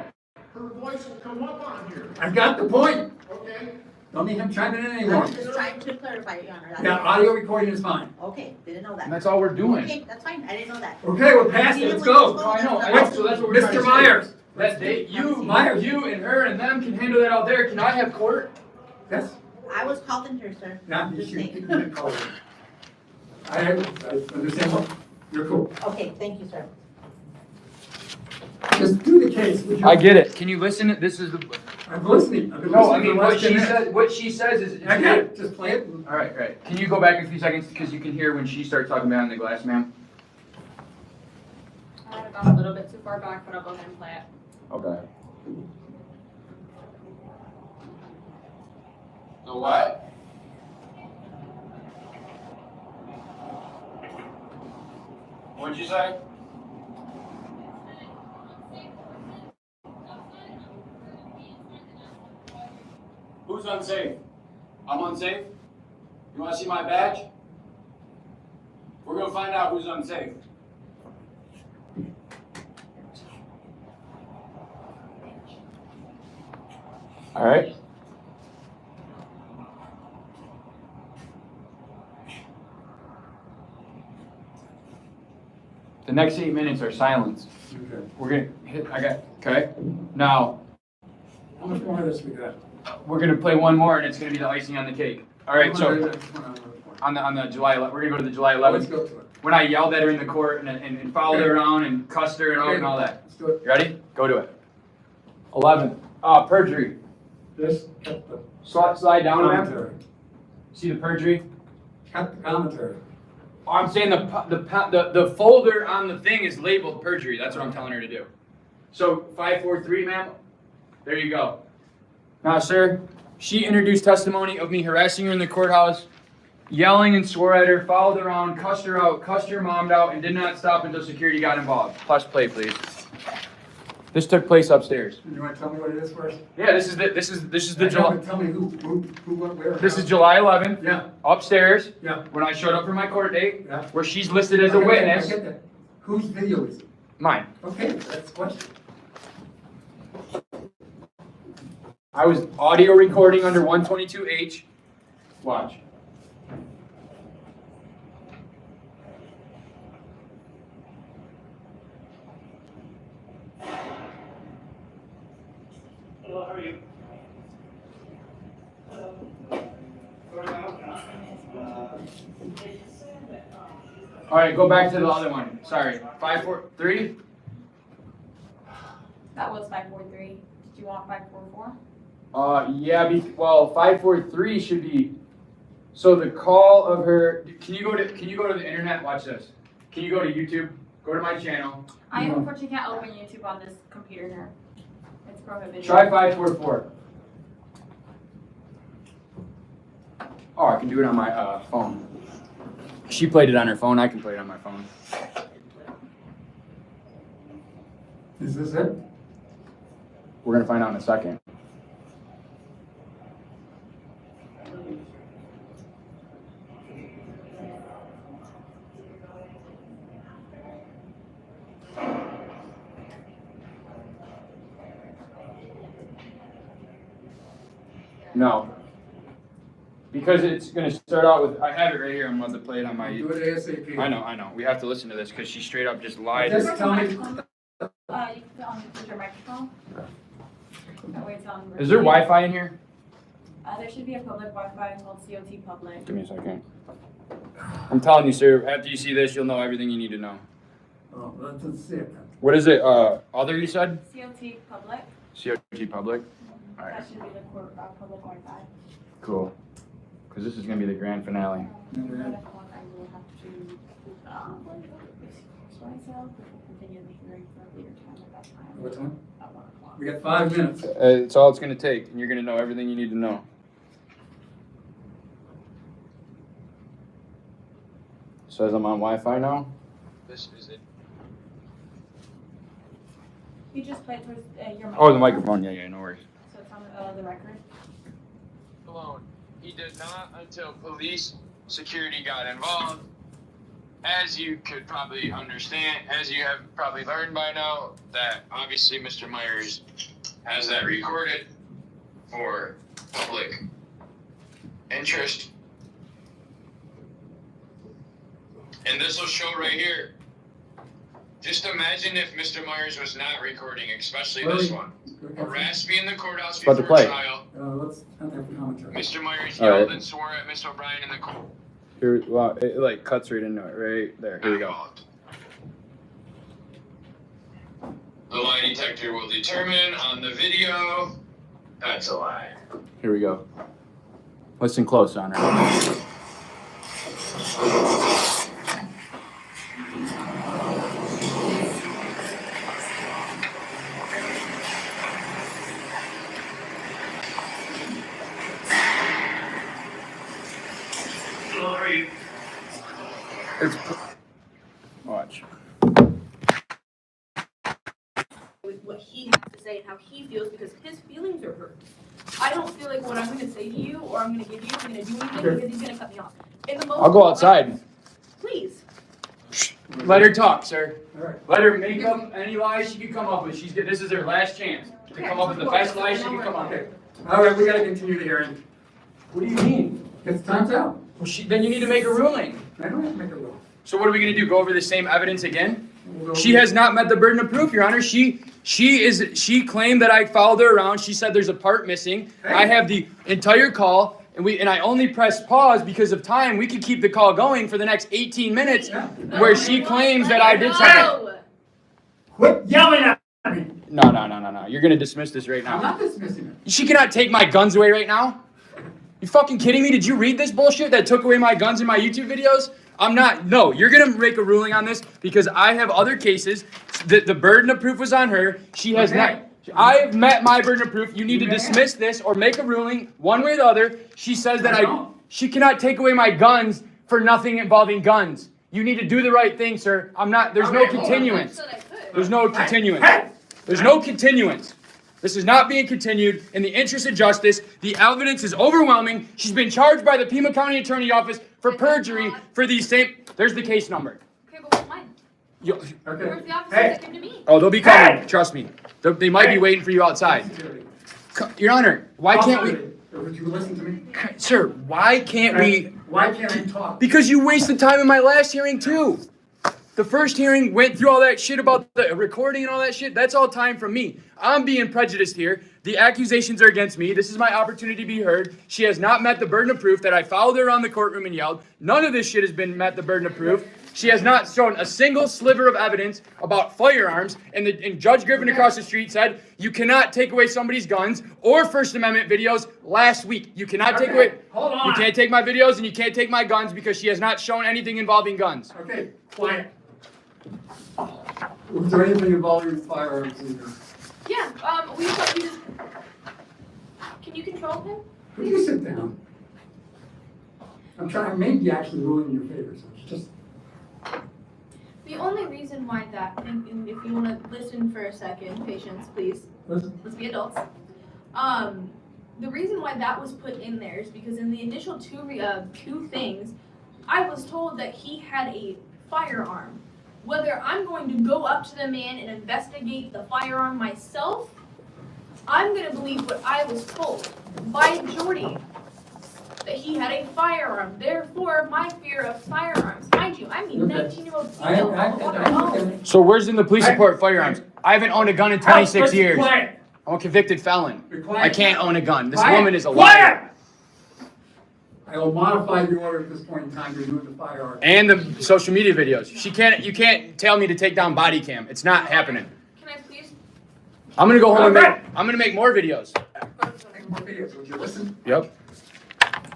her voice will come up on here, I've got the point. okay? Don't need him chiming in I anymore. was just trying to clarify, Your Honor. that's Yeah, all. audio recording is fine. Okay, didn't know And that. that's all we're doing. Okay, that's fine, I didn't know that. Okay, we're past it, let's go. No, I know. That's So that's what we're trying to Mr. say. Myers. That they, you, Myers. you and her and them can handle that out there. Can I have court? Yes? I was called in here, sir. Not Just you. saying. I understand what, you're cool. Okay, thank you, sir. Just do the case. Would you? I get it. Can you listen? This is the. I'm listening. I've been No, I listening mean for what less than she that. said. What she says is. I get it. Just play it. All right, right. Can you go back a few seconds because you can hear when she starts talking behind the glass, ma'am? I might have gone a little bit too far back, but I'll go ahead and play it. Okay. The what? What'd you say? Who's unsafe? I'm unsafe? You wanna see my badge? We're gonna find out who's unsafe. All right. The next 8 minutes are silence. Okay. We're gonna hit, okay? Now, How much more of this we got? we're gonna play one more and it's gonna be the icing on the cake. All right, so on the July 11th, we're gonna go to the July Let's 11th. go to it. When I yelled at her in the court and followed her around and cussed her and all that. Let's do it. You ready? Go to it. 11th, perjury. This, cut the Slide down, ma'am. commentary. See the perjury? Cut the commentary. Oh, I'm saying the folder on the thing is labeled perjury. That's what I'm telling her to do. So 543, ma'am. There you go. Now, sir, she introduced testimony of me harassing her in the courthouse, yelling and swore at her, followed her around, cussed her out, cussed her mom out, and did not stop until security got involved. Plus play, please. This took place upstairs. You want to tell me what it is first? Yeah, this is the July. Tell me who, what, where. This is July 11th. Yeah, Upstairs. yeah. When I showed up for my court date, Yeah. where she's listed as a Okay, witness. I get that. Whose video is it? Mine. Okay, that's the question. I was audio recording under 122H. Watch. Hello, how are you? All right, go back to the other one. Sorry. 543. That was 543. Did you want 544? Yeah. Well, 543 should be. So the call of her. Can you go to the internet? Watch this. Can you go to YouTube? Go to my channel. I unfortunately can't open YouTube on this computer here. It's prohibited. Try 544. Oh, I can do it on my phone. She played it on her phone. I can play it on my phone. Is this it? We're gonna find out in a second. No. Because it's gonna start out with, I have it right here, I'm about to play it on my. Do it ASAP. I know, we have to listen to this, because she straight up just lied. Just tell me. You can put on your microphone. That way it's on. Is there Wi-Fi in here? There should be a public Wi-Fi called COT Public. Give me a second. I'm telling you, sir, after you see this, you'll know everything you need to know. Oh, let's see it then. What is it, other you said? COT Public. COT public? Alright, That should be the public Wi-Fi. cool. Because this is gonna be the grand finale. I will have to, myself, continue the hearing for a later time at that time. What time? At 1 o'clock. We got 5 minutes. It's all it's gonna take, and you're gonna know everything you need to know. Says I'm on Wi-Fi now. This is it. You just play towards your microphone. Oh, the microphone. Yeah, no worries. So it's on the record. Alone. He did not until police security got involved. As you could probably understand, as you have probably learned by now, that obviously Mr. Myers has that recorded for public interest. And this will show right here. Just imagine if Mr. Myers was not recording, especially this one. Harassed me in the courthouse before trial. Let's have the commentary. Mr. Myers yelled and swore at Miss O'Brien in the court. Here, well, it like cuts right into it, right there. Here we go. The lie detector will determine on the video. That's a lie. Here we go. Listen close, Honor. It's watch. With what he has to say and how he feels because his feelings are hurt. I don't feel like what I'm going to say to you or I'm going to give you is going to do anything because he's going to cut me off. In the moment, I'll go outside. Please. Let her talk, sir. All right. Let her make up any lies she can come up with. This is her last chance to come up with the best lies she can come up with. All right, we got to continue the hearing. What do you mean? It's time's out. Well, then you need to make a ruling. I don't have to make a rule. So what are we going to do? Go over the same evidence again? She has not met the burden of proof, Your Honor. She claimed that I followed her around. She said there's a part missing. Hey. I have the entire call, and I only pressed pause because of time. We could keep the call going for the next 18 minutes, where she claims that I did something. Quit yelling at me. No. You're going to dismiss this right I'm now. not dismissing it. She cannot take my guns away right now. You fucking kidding me? Did you read this bullshit that took away my guns in my YouTube videos? I'm not. No, you're going to make a ruling on this because I have other cases. The burden of proof was on her. She has not. I have met my burden of proof. You need to dismiss this or make a ruling one way or the other. She says that she cannot take away my guns for nothing involving guns. You need to do the right thing, sir. I'm not. There's no continuance. There's no continuance. There's no continuance. This is not being continued in the interest of justice. The evidence is overwhelming. She's been charged by the Pima County Attorney Office for perjury for these same. There's the case number. Okay, but where's mine? Where's the officers that came to me? Oh, they'll be coming. Trust me. They might be waiting for you outside. Your Honor, why can't we? Would you listen to me? Sir, why can't we? Why can't I talk? Because you wasted time in my last hearing too. The first hearing went through all that shit about the recording and all that shit. That's all time from me. I'm being prejudiced here. The accusations are against me. This is my opportunity to be heard. She has not met the burden of proof that I followed her around the courtroom and yelled. None of this shit has been met the burden of proof. She has not shown a single sliver of evidence about firearms. And Judge Griffin across the street said, you cannot take away somebody's guns or First Amendment videos last week. You cannot take away. Hold on. You can't take my videos and you can't take my guns because she has not shown anything involving guns. Okay, quiet. Was there anything involving firearms in there? Yeah, we thought you just... Can you control him? Could you sit down? I may be actually ruling in your favor, so it's just... The only reason why that, and if you want to listen for a second, patience, please. Listen. Let's be adults. The reason why that was put in there is because in the initial two things, I was told that he had a firearm. Whether I'm going to go up to the man and investigate the firearm myself, I'm going to believe what I was told by Jordy. that he had a firearm. Therefore, my fear of firearms. Mind you, I'm a 19-year-old female. So where's in the police report firearms? I haven't owned a gun in 26 years. Quiet. I'm a convicted felon. Be quiet. I can't own a gun. This Quiet. woman is a liar. I will modify the order at this point in time to remove the firearm. And the social media videos. You can't tell me to take down body cam. It's not happening. Can I please? I'm gonna go home and I'm gonna make more videos. Make more videos. Would you listen? Yep.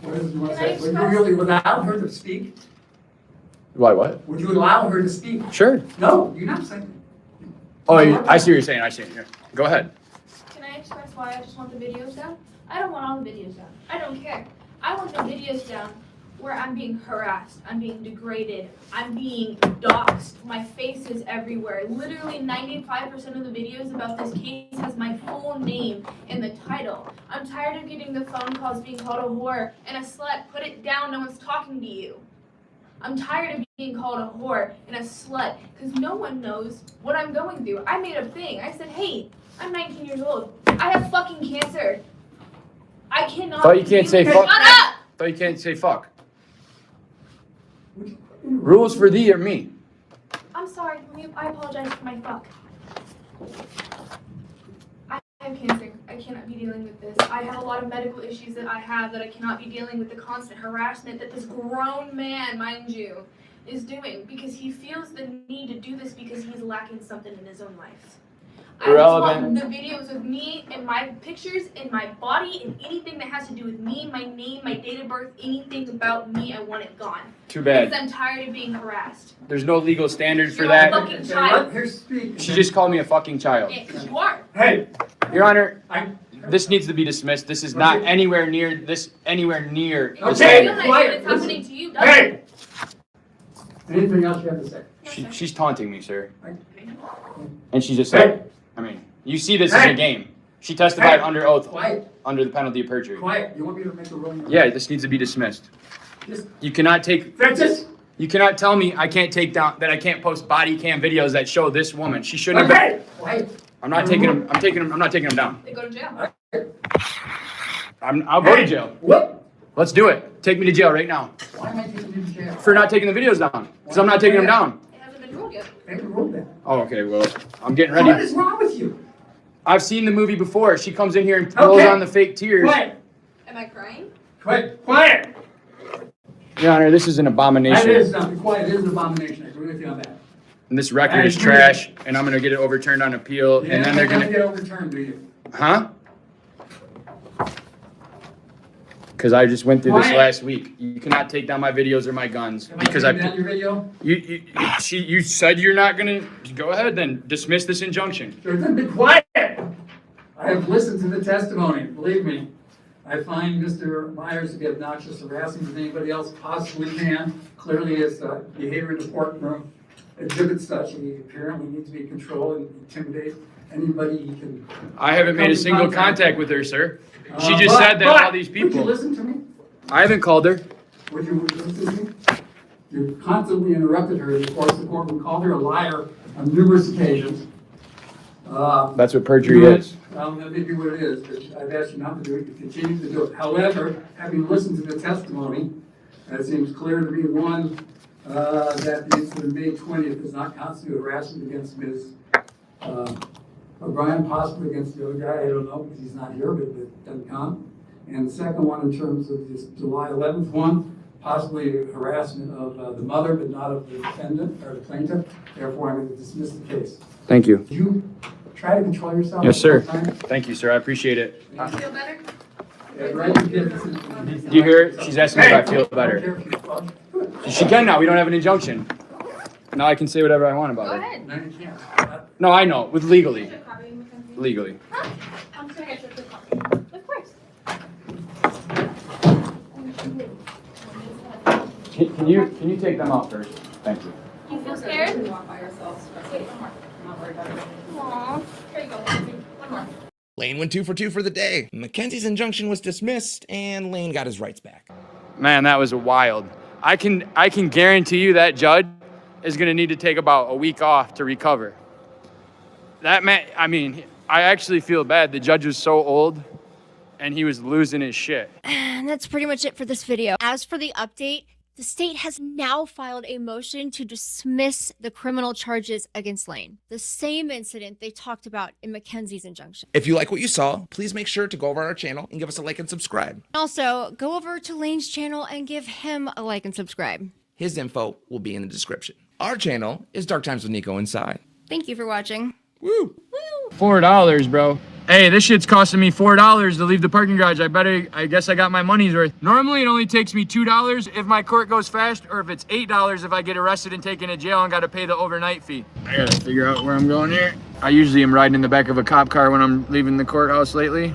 What is, you want to say? Would you really allow her to speak? Why, what? Would you allow her to speak? Sure. No, you're not saying. Oh, I see what you're saying. I see it. Here. Go ahead. Can I express why I just want the videos down? I don't want all the videos down. I don't care. I want the videos down where I'm being harassed, I'm being degraded, I'm being doxxed, my face is everywhere. Literally 95% of the videos about this case has my full name in the title. I'm tired of getting the phone calls being called a whore and a slut. Put it down, no one's talking to you. I'm tired of being called a whore and a slut because no one knows what I'm going through. I made a thing. I said, hey, I'm 19 years old. I have fucking cancer. I cannot. Thought you can't say fuck. Shut up! Thought you can't say fuck. Rules for thee or me. I'm sorry. I apologize for my fuck. I have cancer. I cannot be dealing with this. I have a lot of medical issues that I have that I cannot be dealing with the constant harassment that this grown man, mind you, is doing because he feels the need to do this because he's lacking something in his own life. Irrelevant. I just want the videos of me and my pictures and my body and anything that has to do with me, my name, my date of birth, anything about me, I want it gone. Too bad. Because I'm tired of being harassed. There's no legal standard for You're that. a fucking child. Let her speak. She just called me a fucking child. Yeah, you are. Hey, Your Honor, this needs to be dismissed. This is not anywhere near the Okay. I standard. realize quiet, what it's happening to you, doesn't hey! Anything else you have to say? She's taunting me, sir. Hey. And she just said, I mean, you see this as a game. She testified under oath, Quiet, under the penalty of perjury. quiet. You want me to make a ruling? Yeah, this needs to be dismissed. Just, You cannot take, just, you cannot tell me I can't take down, that I can't post body cam videos that show this woman. She shouldn't have been. okay, quiet. I'm not taking them, I'm not taking them down. They go to jail. I'll go to jail. What? Let's do it. Take me to jail right now. Why am I taking you to jail? For not taking the videos down. Because I'm not taking them down. It hasn't been ruled yet. Make a rule then. Oh, okay, well, I'm getting What ready. is wrong with you? I've seen the movie before. She comes in here and rolls Okay. on the fake tears. Quiet, Am I crying? quiet, quiet. Your Honor, this is an That abomination. is something, quiet, it is an abomination. I agree with you on that. And this record is trash, and I'm gonna get it overturned on appeal, and then they're You're not gonna, get overturned, do you? huh? Because I just went through this Quiet. last week. You cannot take down my videos or my guns Am because taking down your video? you said you're not gonna. Go ahead, then dismiss this injunction. Be quiet. I have listened to the testimony, believe me. I find Mr. Myers to be obnoxious, harassing as anybody else possibly can. Clearly his behavior in the courtroom exhibits such. He apparently needs to be controlled and intimidate anybody he can. I haven't made a single contact with her, sir. She just said that all these Would you people. listen to me? I haven't called her. Would you listen to me? You constantly interrupted her. Of course, the courtroom called her a liar on numerous occasions. That's what perjury is. Well, that may be what it is, but I've asked you not to do it, you continue to do it. However, having listened to the testimony, it seems clear to me, one, that the incident of May 20th does not constitute harassment against Ms. O'Brien, possibly against the other guy, I don't know, because he's not here, but it doesn't count. And the second one, in terms of this July 11th one, possibly harassment of the mother, but not of the defendant or the plaintiff. Therefore, I'm going to dismiss the case. Thank you. Did you try to control yourself? Yes, sir. all the time? Thank you, sir. I appreciate it. Do you feel better? Yeah, right, you did. Do you hear it? She's asking me if I feel better. She can now. We don't have an injunction. Now I can say whatever I want Go about her. ahead. No, you can't. No, I know. With legally. Legally. Huh? I'm sorry, I took the copy. Of course. Can you take them out first? Thank you. You feel scared? Walk by yourselves. Not worried about it. Aww. Here you go. One more. Lane went 2 for 2 for the day. Mackenzie's injunction was dismissed, and Lane got his rights back. Man, that was wild. I can guarantee you that judge is gonna need to take about a week off to recover. That man, I mean, I actually feel bad. The judge was so old and he was losing his shit. And that's pretty much it for this video. As for the update, the state has now filed a motion to dismiss the criminal charges against Lane. The same incident they talked about in Mackenzie's injunction. If you like what you saw, please make sure to go over to our channel and give us a like and subscribe. Also, go over to Lane's channel and give him a like and subscribe. His info will be in the description. Our channel is Dark Times with Nico Inside. Thank you for watching. Woo! $4, bro. Hey, this shit's costing me $4 to leave the parking garage. I guess I got my money's worth. Normally, it only takes me $2 if my court goes fast, or if it's $8 if I get arrested and taken to jail and got to pay the overnight fee. I gotta figure out where I'm going here. I usually am riding in the back of a cop car when I'm leaving the courthouse lately.